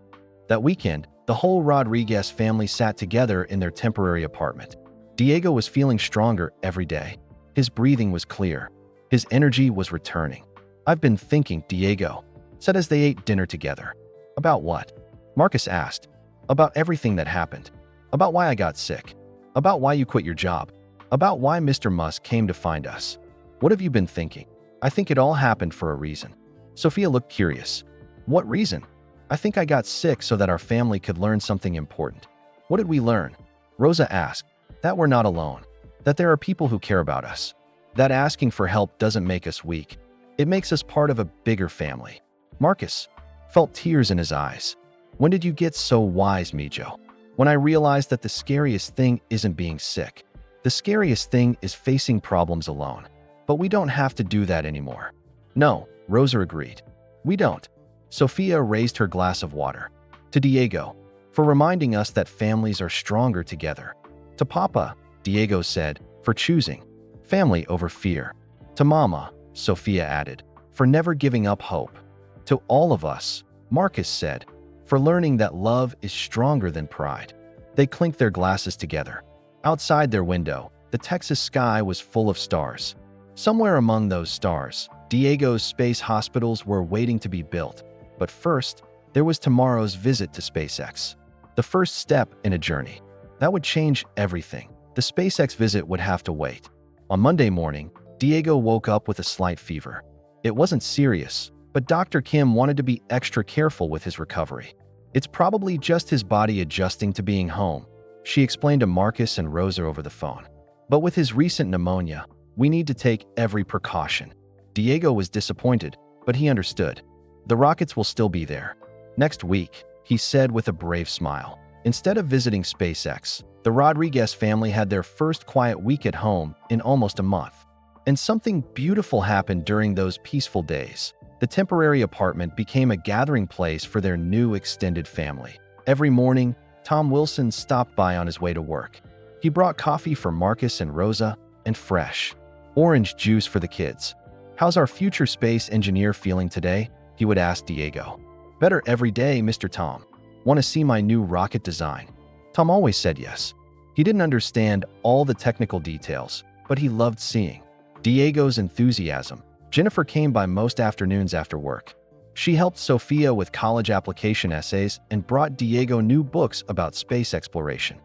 That weekend, the whole Rodriguez family sat together in their temporary apartment. Diego was feeling stronger every day. His breathing was clear. His energy was returning. "I've been thinking," Diego said as they ate dinner together. "About what?" Marcus asked. "About everything that happened. About why I got sick. About why you quit your job. About why Mr. Musk came to find us. What have you been thinking?" "I think it all happened for a reason." Sophia looked curious. "What reason?" "I think I got sick so that our family could learn something important." "What did we learn?" Rosa asked. "That we're not alone. That there are people who care about us. That asking for help doesn't make us weak. It makes us part of a bigger family." Marcus felt tears in his eyes. "When did you get so wise, Mijo?" "When I realized that the scariest thing isn't being sick. The scariest thing is facing problems alone. But we don't have to do that anymore." "No," Rosa agreed. "We don't." Sophia raised her glass of water. "To Diego, for reminding us that families are stronger together." "To Papa," Diego said, "for choosing family over fear." "To Mama," Sophia added, "for never giving up hope." "To all of us," Marcus said, "for learning that love is stronger than pride." They clinked their glasses together. Outside their window, the Texas sky was full of stars. Somewhere among those stars, Diego's space hospitals were waiting to be built. But first, there was tomorrow's visit to SpaceX. The first step in a journey that would change everything. The SpaceX visit would have to wait. On Monday morning, Diego woke up with a slight fever. It wasn't serious, but Dr. Kim wanted to be extra careful with his recovery. "It's probably just his body adjusting to being home," she explained to Marcus and Rosa over the phone. "But with his recent pneumonia, we need to take every precaution." Diego was disappointed, but he understood. "The rockets will still be there next week," he said with a brave smile. Instead of visiting SpaceX, the Rodriguez family had their first quiet week at home in almost a month. And something beautiful happened during those peaceful days. The temporary apartment became a gathering place for their new extended family. Every morning, Tom Wilson stopped by on his way to work. He brought coffee for Marcus and Rosa and fresh orange juice for the kids. "How's our future space engineer feeling today?" he would ask Diego. "Better every day, Mr. Tom. Want to see my new rocket design?" Tom always said yes. He didn't understand all the technical details, but he loved seeing Diego's enthusiasm. Jennifer came by most afternoons after work. She helped Sophia with college application essays and brought Diego new books about space exploration.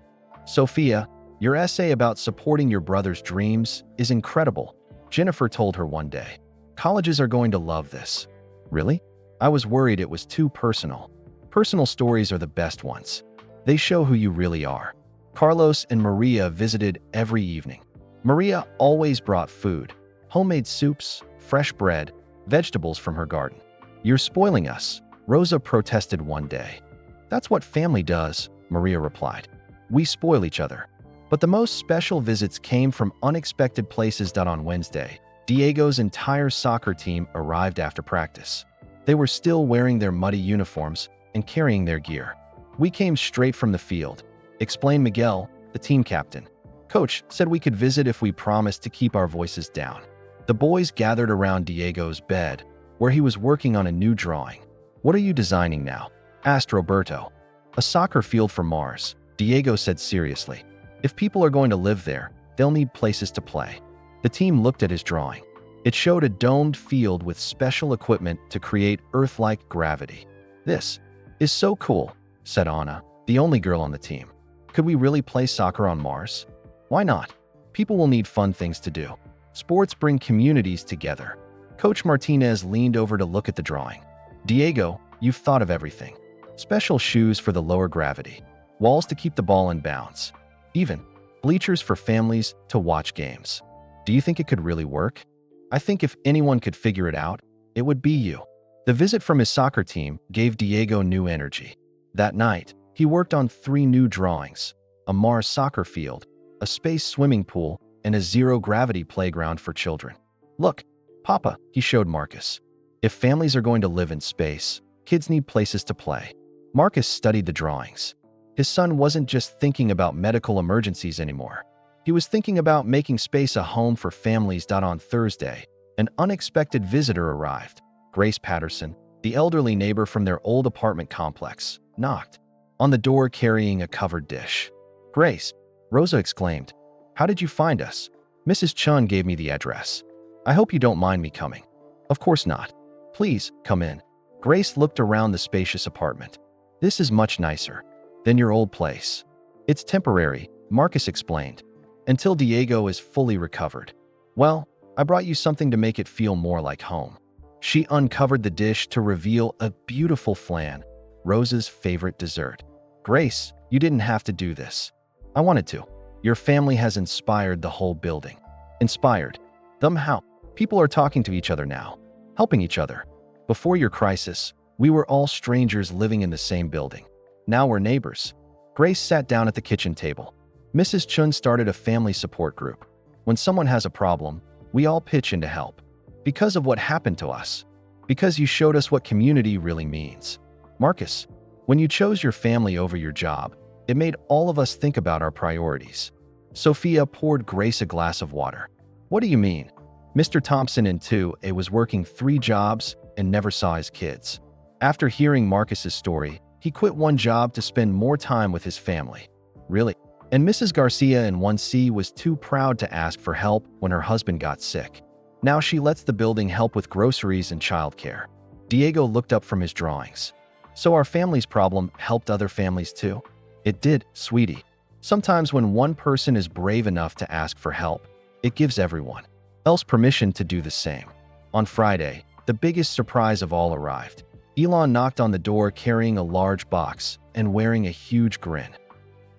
"Sophia, your essay about supporting your brother's dreams is incredible," Jennifer told her one day. "Colleges are going to love this." "Really? I was worried it was too personal." Personal stories are the best ones. They show who you really are. Carlos and Maria visited every evening. Maria always brought food, homemade soups, fresh bread, vegetables from her garden. "You're spoiling us," Rosa protested one day. "That's what family does," Maria replied. "We spoil each other." But the most special visits came from unexpected places. On Wednesday, Diego's entire soccer team arrived after practice. They were still wearing their muddy uniforms and carrying their gear. "We came straight from the field," explained Miguel, the team captain. "Coach said we could visit if we promised to keep our voices down." The boys gathered around Diego's bed, where he was working on a new drawing. "What are you designing now?" asked Roberto. "A soccer field for Mars," Diego said seriously. "If people are going to live there, they'll need places to play." The team looked at his drawing. It showed a domed field with special equipment to create Earth-like gravity. "This is so cool," said Anna, the only girl on the team. "Could we really play soccer on Mars?" "Why not? People will need fun things to do. Sports bring communities together." Coach Martinez leaned over to look at the drawing. "Diego, you've thought of everything. Special shoes for the lower gravity, walls to keep the ball in bounds, even bleachers for families to watch games. Do you think it could really work?" "I think if anyone could figure it out, it would be you." The visit from his soccer team gave Diego new energy. That night, he worked on 3 new drawings: a Mars soccer field, a space swimming pool, and a zero-gravity playground for children. "Look, Papa," he showed Marcus. "If families are going to live in space, kids need places to play." Marcus studied the drawings. His son wasn't just thinking about medical emergencies anymore. He was thinking about making space a home for families. On Thursday, an unexpected visitor arrived. Grace Patterson, the elderly neighbor from their old apartment complex, knocked on the door carrying a covered dish. "Grace," Rosa exclaimed, "how did you find us?" "Mrs. Chun gave me the address. I hope you don't mind me coming." "Of course not. Please, come in." Grace looked around the spacious apartment. "This is much nicer than your old place." "It's temporary," Marcus explained, "until Diego is fully recovered." "Well, I brought you something to make it feel more like home." She uncovered the dish to reveal a beautiful flan, Rosa's favorite dessert. "Grace, you didn't have to do this. I wanted to. Your family has inspired the whole building." "Inspired? Them how?" "People are talking to each other now, helping each other. Before your crisis, we were all strangers living in the same building. Now we're neighbors." Grace sat down at the kitchen table. "Mrs. Chun started a family support group. When someone has a problem, we all pitch in to help. Because of what happened to us. Because you showed us what community really means. Marcus, when you chose your family over your job, it made all of us think about our priorities." Sophia poured Grace a glass of water. "What do you mean?" "Mr. Thompson in 2A was working 3 jobs and never saw his kids. After hearing Marcus's story, he quit one job to spend more time with his family." "Really?" "And Mrs. Garcia in 1C was too proud to ask for help when her husband got sick. Now she lets the building help with groceries and childcare." Diego looked up from his drawings. "So our family's problem helped other families too?" "It did, sweetie. Sometimes when one person is brave enough to ask for help, it gives everyone else permission to do the same." On Friday, the biggest surprise of all arrived. Elon knocked on the door carrying a large box and wearing a huge grin.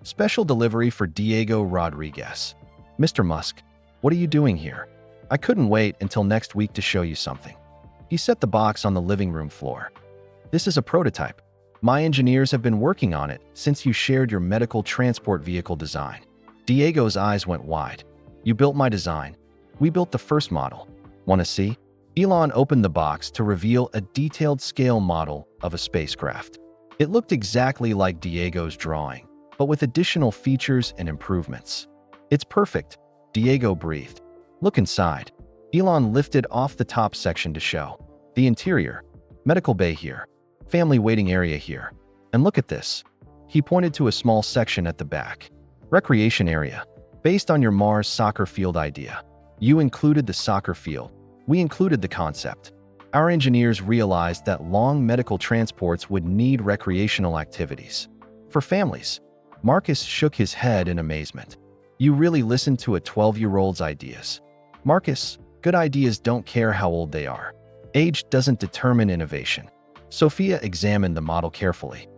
"Special delivery for Diego Rodriguez." "Mr. Musk, what are you doing here?" "I couldn't wait until next week to show you something." He set the box on the living room floor. "This is a prototype. My engineers have been working on it since you shared your medical transport vehicle design." Diego's eyes went wide. "You built my design. We built the first model. Want to see?" Elon opened the box to reveal a detailed scale model of a spacecraft. It looked exactly like Diego's drawing, but with additional features and improvements. "It's perfect," Diego breathed. "Look inside." Elon lifted off the top section to show the interior. "Medical bay here. Family waiting area here. And look at this." He pointed to a small section at the back. "Recreation area. Based on your Mars soccer field idea. You included the soccer field. We included the concept. Our engineers realized that long medical transports would need recreational activities for families." Marcus shook his head in amazement. "You really listened to a 12-year-old's ideas." "Marcus, good ideas don't care how old they are. Age doesn't determine innovation." Sophia examined the model carefully.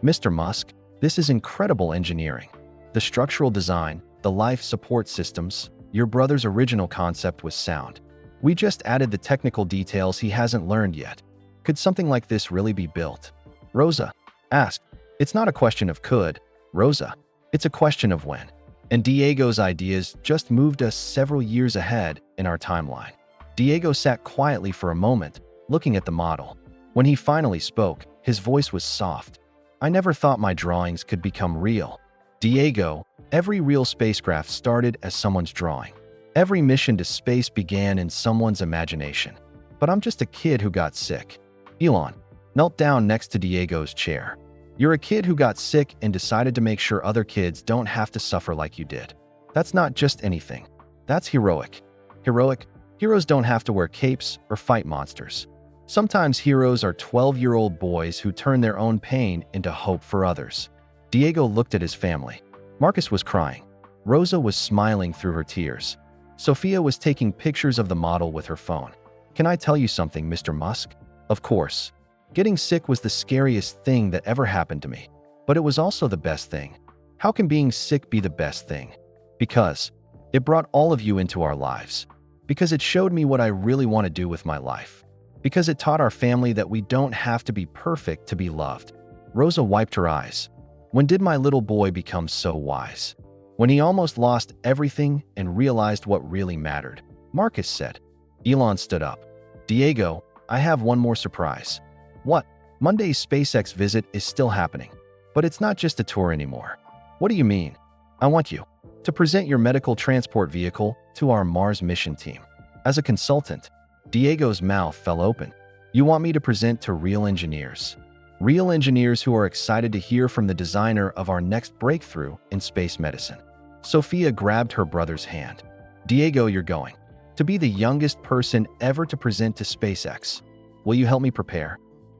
"Mr. Musk, this is incredible engineering. The structural design, the life support systems, your brother's original concept was sound. We just added the technical details he hasn't learned yet. Could something like this really be built?" Rosa asked. "It's not a question of could, Rosa. It's a question of when." And Diego's ideas just moved us several years ahead in our timeline. Diego sat quietly for a moment, looking at the model. When he finally spoke, his voice was soft. "I never thought my drawings could become real. Diego, every real spacecraft started as someone's drawing. Every mission to space began in someone's imagination. But I'm just a kid who got sick." Elon knelt down next to Diego's chair. "You're a kid who got sick and decided to make sure other kids don't have to suffer like you did. That's not just anything. That's heroic. Heroic? Heroes don't have to wear capes or fight monsters. Sometimes heroes are 12-year-old boys who turn their own pain into hope for others." Diego looked at his family. Marcus was crying. Rosa was smiling through her tears. Sophia was taking pictures of the model with her phone. "Can I tell you something, Mr. Musk?" "Of course. Getting sick was the scariest thing that ever happened to me. But it was also the best thing." "How can being sick be the best thing?" "Because it brought all of you into our lives. Because it showed me what I really want to do with my life. Because it taught our family that we don't have to be perfect to be loved." Rosa wiped her eyes. "When did my little boy become so wise?" "When he almost lost everything and realized what really mattered," Marcus said. Elon stood up. "Diego, I have one more surprise." "What?" "Monday's SpaceX visit is still happening. But it's not just a tour anymore. What do you mean? I want you to present your medical transport vehicle to our Mars mission team. As a consultant, Diego's mouth fell open. You want me to present to real engineers? Real engineers who are excited to hear from the designer of our next breakthrough in space medicine. Sophia grabbed her brother's hand. Diego, you're going to be the youngest person ever to present to SpaceX. Will you help me prepare?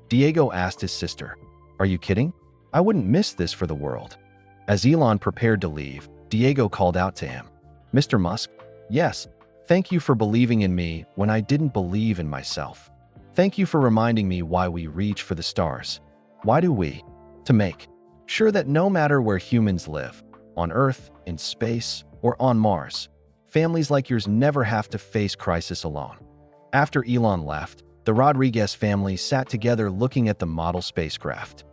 Diego asked his sister. Are you kidding? I wouldn't miss this for the world. As Elon prepared to leave, Diego called out to him. Mr. Musk, yes, thank you for believing in me when I didn't believe in myself. Thank you for reminding me why we reach for the stars. Why do we? To make sure that no matter where humans live, on Earth, in space, or on Mars, families like yours never have to face crisis alone. After Elon left, the Rodriguez family sat together looking at the model spacecraft.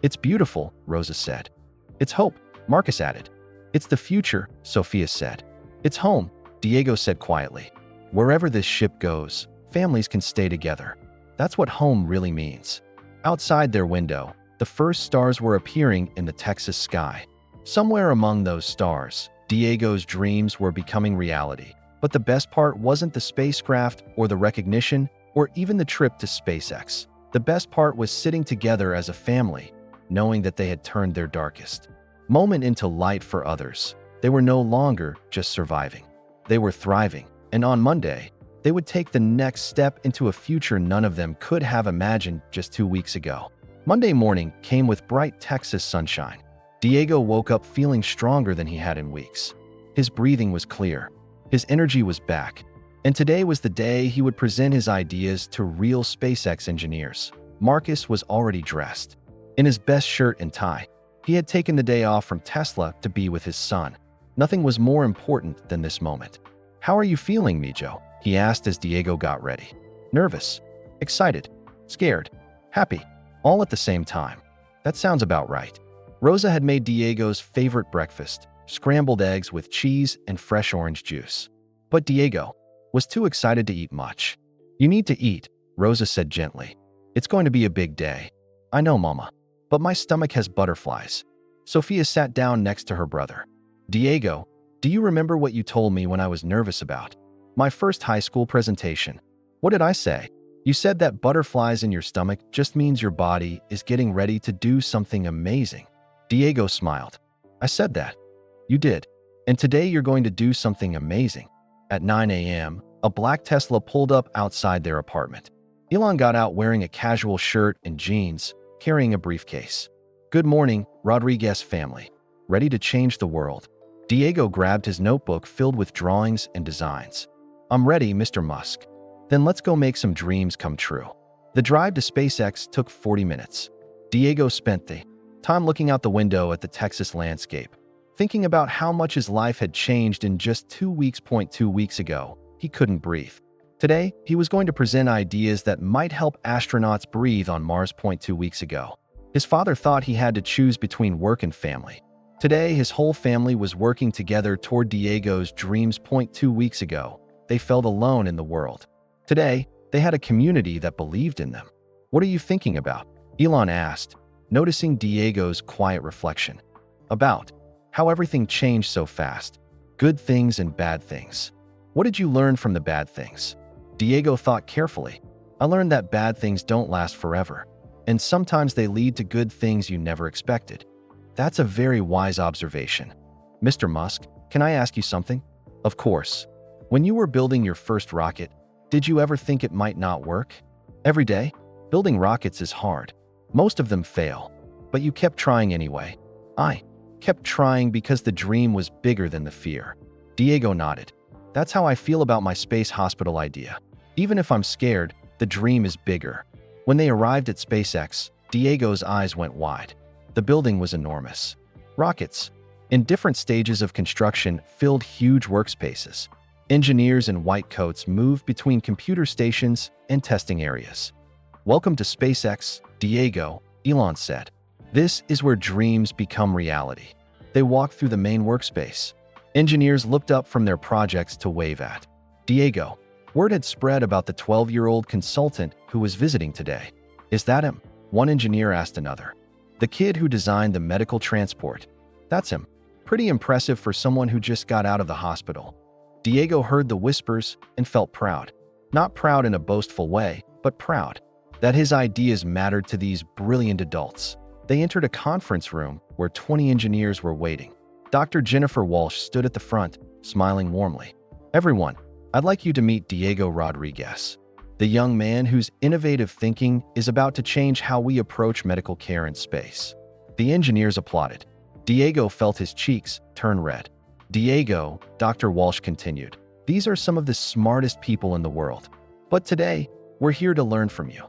It's beautiful, Rosa said. It's hope, Marcus added. It's the future, Sophia said. It's home, Diego said quietly. Wherever this ship goes, families can stay together. That's what home really means. Outside their window, the first stars were appearing in the Texas sky. Somewhere among those stars, Diego's dreams were becoming reality. But the best part wasn't the spacecraft or the recognition or even the trip to SpaceX. The best part was sitting together as a family, knowing that they had turned their darkest moment into light for others. They were no longer just surviving. They were thriving. And on Monday, they would take the next step into a future none of them could have imagined just 2 weeks ago. Monday morning came with bright Texas sunshine. Diego woke up feeling stronger than he had in weeks. His breathing was clear. His energy was back. And today was the day he would present his ideas to real SpaceX engineers. Marcus was already dressed. In his best shirt and tie, he had taken the day off from Tesla to be with his son. Nothing was more important than this moment. How are you feeling, Mijo? He asked as Diego got ready. Nervous, excited, scared, happy, all at the same time. That sounds about right. Rosa had made Diego's favorite breakfast, scrambled eggs with cheese and fresh orange juice. But Diego was too excited to eat much. You need to eat, Rosa said gently. It's going to be a big day. I know, Mama, but my stomach has butterflies. Sophia sat down next to her brother. Diego, do you remember what you told me when I was nervous about my first high school presentation? What did I say? You said that butterflies in your stomach just means your body is getting ready to do something amazing. Diego smiled. I said that. You did. And today you're going to do something amazing. At 9 a.m., a black Tesla pulled up outside their apartment. Elon got out wearing a casual shirt and jeans, carrying a briefcase. Good morning, Rodriguez family. Ready to change the world? Diego grabbed his notebook filled with drawings and designs. I'm ready, Mr. Musk. Then let's go make some dreams come true. The drive to SpaceX took 40 minutes. Diego spent the time looking out the window at the Texas landscape, thinking about how much his life had changed in just 2 weeks. 2 weeks ago, he couldn't breathe. Today, he was going to present ideas that might help astronauts breathe on Mars. 2 weeks ago, his father thought he had to choose between work and family. Today, his whole family was working together toward Diego's dreams. 2 weeks ago, they felt alone in the world. Today, they had a community that believed in them. What are you thinking about? Elon asked, noticing Diego's quiet reflection. About how everything changed so fast. Good things and bad things. What did you learn from the bad things? Diego thought carefully. I learned that bad things don't last forever, and sometimes they lead to good things you never expected. That's a very wise observation. Mr. Musk, can I ask you something? Of course. When you were building your first rocket, did you ever think it might not work? Every day, building rockets is hard. Most of them fail, but you kept trying anyway. I kept trying because the dream was bigger than the fear. Diego nodded. That's how I feel about my space hospital idea. Even if I'm scared, the dream is bigger. When they arrived at SpaceX, Diego's eyes went wide. The building was enormous. Rockets, in different stages of construction, filled huge workspaces. Engineers in white coats moved between computer stations and testing areas. Welcome to SpaceX, Diego, Elon said. This is where dreams become reality. They walked through the main workspace. Engineers looked up from their projects to wave at Diego. Word had spread about the 12-year-old consultant who was visiting today. Is that him? One engineer asked another. The kid who designed the medical transport. That's him. Pretty impressive for someone who just got out of the hospital. Diego heard the whispers and felt proud. Not proud in a boastful way, but proud that his ideas mattered to these brilliant adults. They entered a conference room where 20 engineers were waiting. Dr. Jennifer Walsh stood at the front, smiling warmly. "Everyone, I'd like you to meet Diego Rodriguez, the young man whose innovative thinking is about to change how we approach medical care in space." The engineers applauded. Diego felt his cheeks turn red. "Diego," Dr. Walsh continued, "these are some of the smartest people in the world. But today, we're here to learn from you."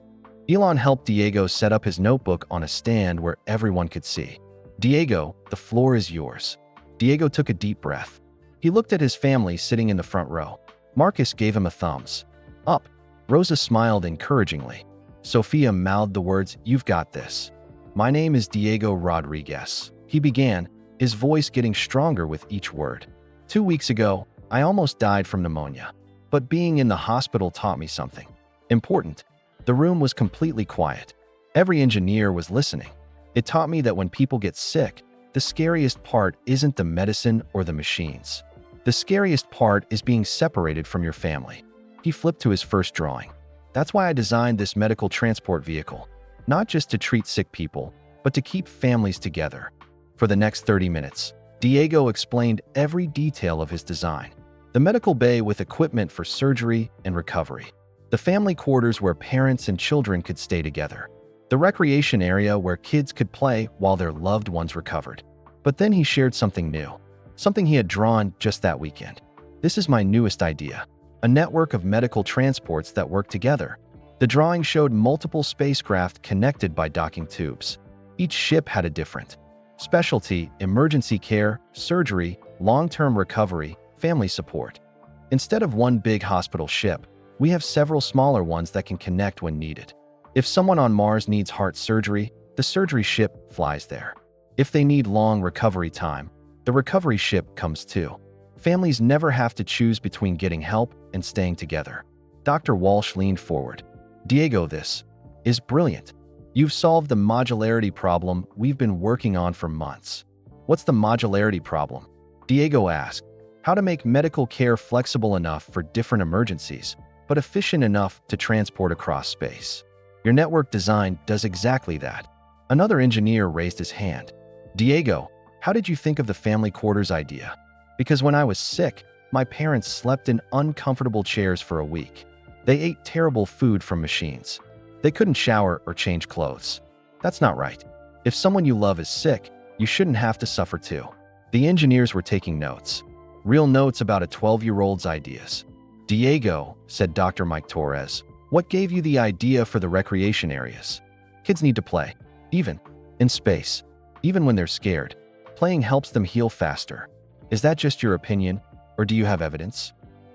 Elon helped Diego set up his notebook on a stand where everyone could see. "Diego, the floor is yours." Diego took a deep breath. He looked at his family sitting in the front row. Marcus gave him a thumbs up. Rosa smiled encouragingly. Sophia mouthed the words, "You've got this." "My name is Diego Rodriguez," he began, his voice getting stronger with each word. 2 weeks ago, I almost died from pneumonia. But being in the hospital taught me something important. The room was completely quiet. Every engineer was listening. It taught me that when people get sick, the scariest part isn't the medicine or the machines. The scariest part is being separated from your family. He flipped to his first drawing. "That's why I designed this medical transport vehicle. Not just to treat sick people, but to keep families together." For the next 30 minutes, Diego explained every detail of his design. The medical bay with equipment for surgery and recovery. The family quarters where parents and children could stay together. The recreation area where kids could play while their loved ones recovered. But then he shared something new. Something he had drawn just that weekend. "This is my newest idea. A network of medical transports that work together." The drawing showed multiple spacecraft connected by docking tubes. Each ship had a different specialty: emergency care, surgery, long-term recovery, family support. Instead of one big hospital ship, we have several smaller ones that can connect when needed. If someone on Mars needs heart surgery, the surgery ship flies there. If they need long recovery time, the recovery ship comes too. Families never have to choose between getting help and staying together. Dr. Walsh leaned forward. "Diego, this is brilliant. You've solved the modularity problem we've been working on for months." "What's the modularity problem?" Diego asked. "How to make medical care flexible enough for different emergencies, but efficient enough to transport across space. Your network design does exactly that." Another engineer raised his hand. "Diego, how did you think of the family quarters idea?" "Because when I was sick, my parents slept in uncomfortable chairs for a week. They ate terrible food from machines. They couldn't shower or change clothes. That's not right. If someone you love is sick, you shouldn't have to suffer too." The engineers were taking notes. Real notes about a 12-year-old's ideas. "Diego," said Dr. Mike Torres, "what gave you the idea for the recreation areas?" "Kids need to play, even in space, even when they're scared. Playing helps them heal faster." "Is that just your opinion, or do you have evidence?"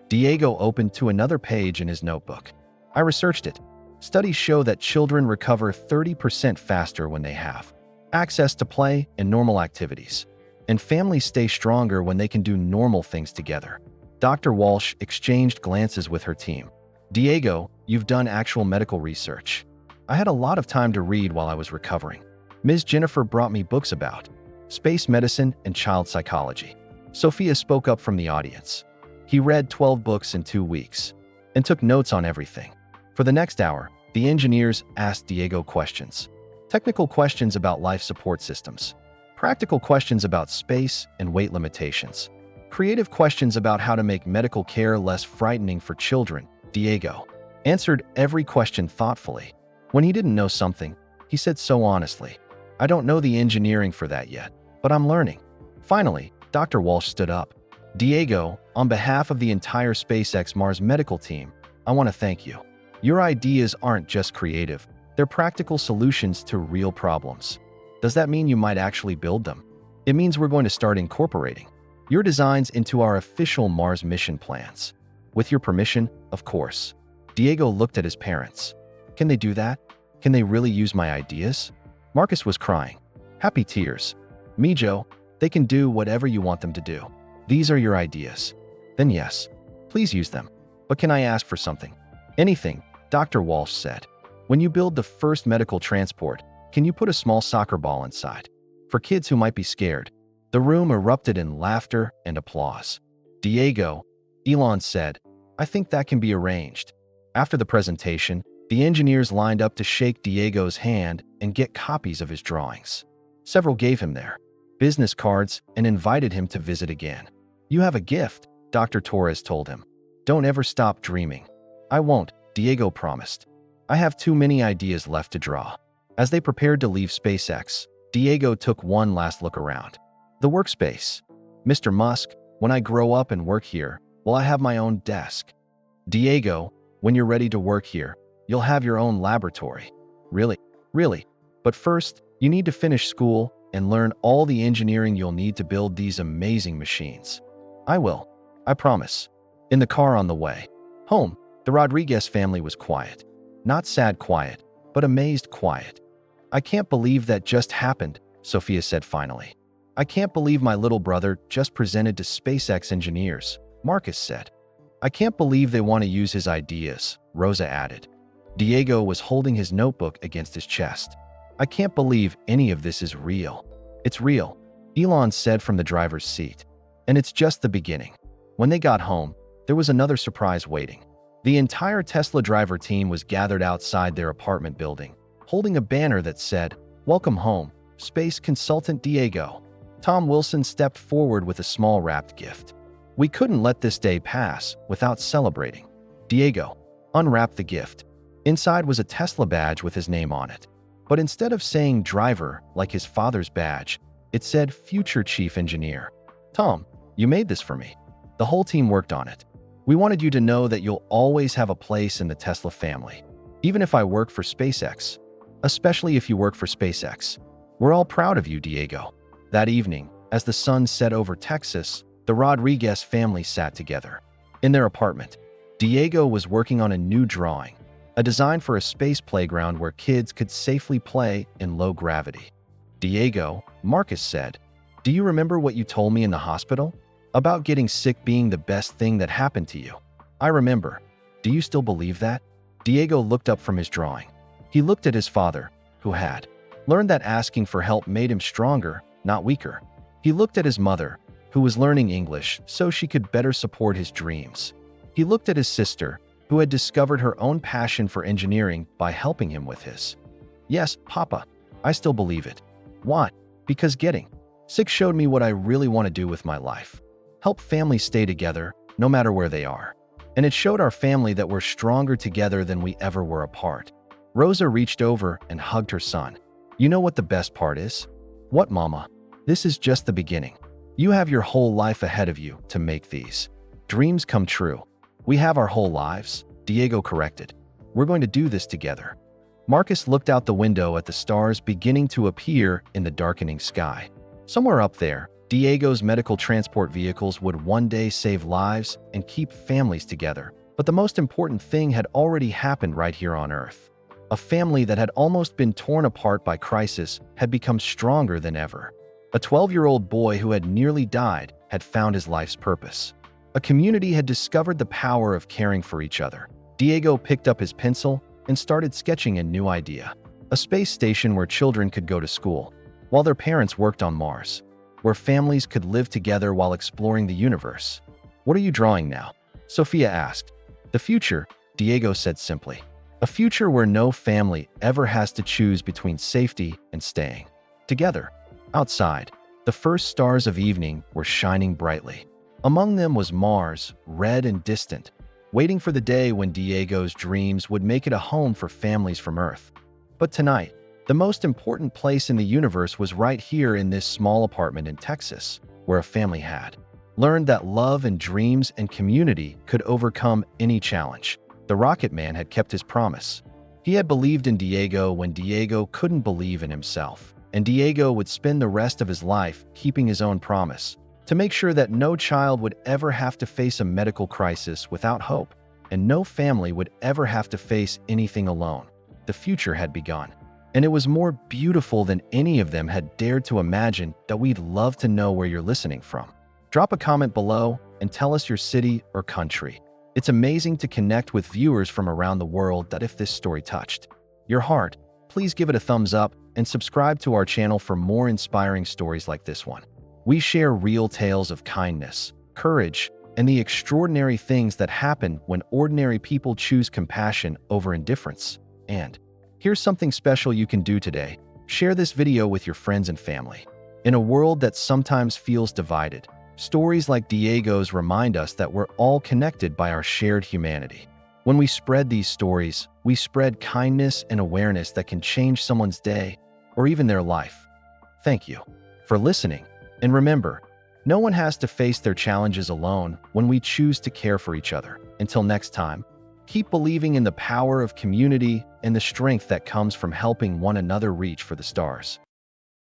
Diego opened to another page in his notebook. "I researched it. Studies show that children recover 30% faster when they have access to play and normal activities. And families stay stronger when they can do normal things together." Dr. Walsh exchanged glances with her team. "Diego, you've done actual medical research." "I had a lot of time to read while I was recovering. Ms. Jennifer brought me books about space medicine and child psychology." Sophia spoke up from the audience. "He read 12 books in 2 weeks and took notes on everything." For the next hour, the engineers asked Diego questions. Technical questions about life support systems. Practical questions about space and weight limitations. Creative questions about how to make medical care less frightening for children. Diego answered every question thoughtfully. When he didn't know something, he said so honestly, "I don't know the engineering for that yet, but I'm learning." Finally, Dr. Walsh stood up. "Diego, on behalf of the entire SpaceX Mars medical team, I want to thank you. Your ideas aren't just creative, they're practical solutions to real problems." "Does that mean you might actually build them?" "It means we're going to start incorporating your designs into our official Mars mission plans. With your permission, of course." Diego looked at his parents. "Can they do that? Can they really use my ideas?" Marcus was crying. Happy tears. "Mijo, they can do whatever you want them to do. These are your ideas." "Then yes, please use them. But can I ask for something?" "Anything," Dr. Walsh said. "When you build the first medical transport, Can you put a small soccer ball inside? For kids who might be scared. The room erupted in laughter and applause. Diego, Elon said, I think that can be arranged. After the presentation, the engineers lined up to shake Diego's hand and get copies of his drawings. Several gave him their business cards and invited him to visit again. You have a gift, Dr. Torres told him. Don't ever stop dreaming. I won't, Diego promised. I have too many ideas left to draw. As they prepared to leave SpaceX, Diego took one last look around. The workspace. Mr. Musk, when I grow up and work here, will I have my own desk? Diego, when you're ready to work here, you'll have your own laboratory. Really? Really? But first, you need to finish school and learn all the engineering you'll need to build these amazing machines. I will. I promise. In the car on the way home, the Rodriguez family was quiet. Not sad quiet, but amazed quiet. I can't believe that just happened, Sophia said finally. I can't believe my little brother just presented to SpaceX engineers, Marcus said. I can't believe they want to use his ideas, Rosa added. Diego was holding his notebook against his chest. I can't believe any of this is real. It's real, Elon said from the driver's seat. And it's just the beginning. When they got home, there was another surprise waiting. The entire Tesla driver team was gathered outside their apartment building, holding a banner that said, Welcome home, Space Consultant Diego. Tom Wilson stepped forward with a small wrapped gift. We couldn't let this day pass without celebrating. Diego unwrapped the gift. Inside was a Tesla badge with his name on it. But instead of saying driver like his father's badge, it said future chief engineer. Tom, you made this for me. The whole team worked on it. We wanted you to know that you'll always have a place in the Tesla family, even if I work for SpaceX, especially if you work for SpaceX. We're all proud of you, Diego. That evening, as the sun set over Texas, the Rodriguez family sat together. In their apartment, Diego was working on a new drawing, a design for a space playground where kids could safely play in low gravity. Diego, Marcus said, Do you remember what you told me in the hospital? About getting sick being the best thing that happened to you. I remember. Do you still believe that? Diego looked up from his drawing. He looked at his father, who had learned that asking for help made him stronger, not weaker. He looked at his mother, who was learning English so she could better support his dreams. He looked at his sister, who had discovered her own passion for engineering by helping him with his. Yes, Papa, I still believe it. Why? Because getting sick showed me what I really want to do with my life. Help families stay together, no matter where they are. And it showed our family that we're stronger together than we ever were apart. Rosa reached over and hugged her son. You know what the best part is? What, Mama? This is just the beginning. You have your whole life ahead of you to make these dreams come true. We have our whole lives, Diego corrected. We're going to do this together. Marcus looked out the window at the stars beginning to appear in the darkening sky. Somewhere up there, Diego's medical transport vehicles would one day save lives and keep families together. But the most important thing had already happened right here on Earth. A family that had almost been torn apart by crisis had become stronger than ever. A 12-year-old boy who had nearly died had found his life's purpose. A community had discovered the power of caring for each other. Diego picked up his pencil and started sketching a new idea. A space station where children could go to school, while their parents worked on Mars. Where families could live together while exploring the universe. What are you drawing now? Sophia asked. The future, Diego said simply. A future where no family ever has to choose between safety and staying together. Outside, the first stars of evening were shining brightly. Among them was Mars, red and distant, waiting for the day when Diego's dreams would make it a home for families from Earth. But tonight, the most important place in the universe was right here in this small apartment in Texas, where a family had learned that love and dreams and community could overcome any challenge. The Rocket Man had kept his promise. He had believed in Diego when Diego couldn't believe in himself, and Diego would spend the rest of his life keeping his own promise to make sure that no child would ever have to face a medical crisis without hope, and no family would ever have to face anything alone. The future had begun. And it was more beautiful than any of them had dared to imagine. That we'd love to know where you're listening from. Drop a comment below and tell us your city or country. It's amazing to connect with viewers from around the world. That if this story touched your heart, please give it a thumbs up and subscribe to our channel for more inspiring stories like this one. We share real tales of kindness, courage, and the extraordinary things that happen when ordinary people choose compassion over indifference. And here's something special you can do today. Share this video with your friends and family. In a world that sometimes feels divided, stories like Diego's remind us that we're all connected by our shared humanity. When we spread these stories, we spread kindness and awareness that can change someone's day or even their life. Thank you for listening. And remember, no one has to face their challenges alone when we choose to care for each other. Until next time, keep believing in the power of community and the strength that comes from helping one another reach for the stars.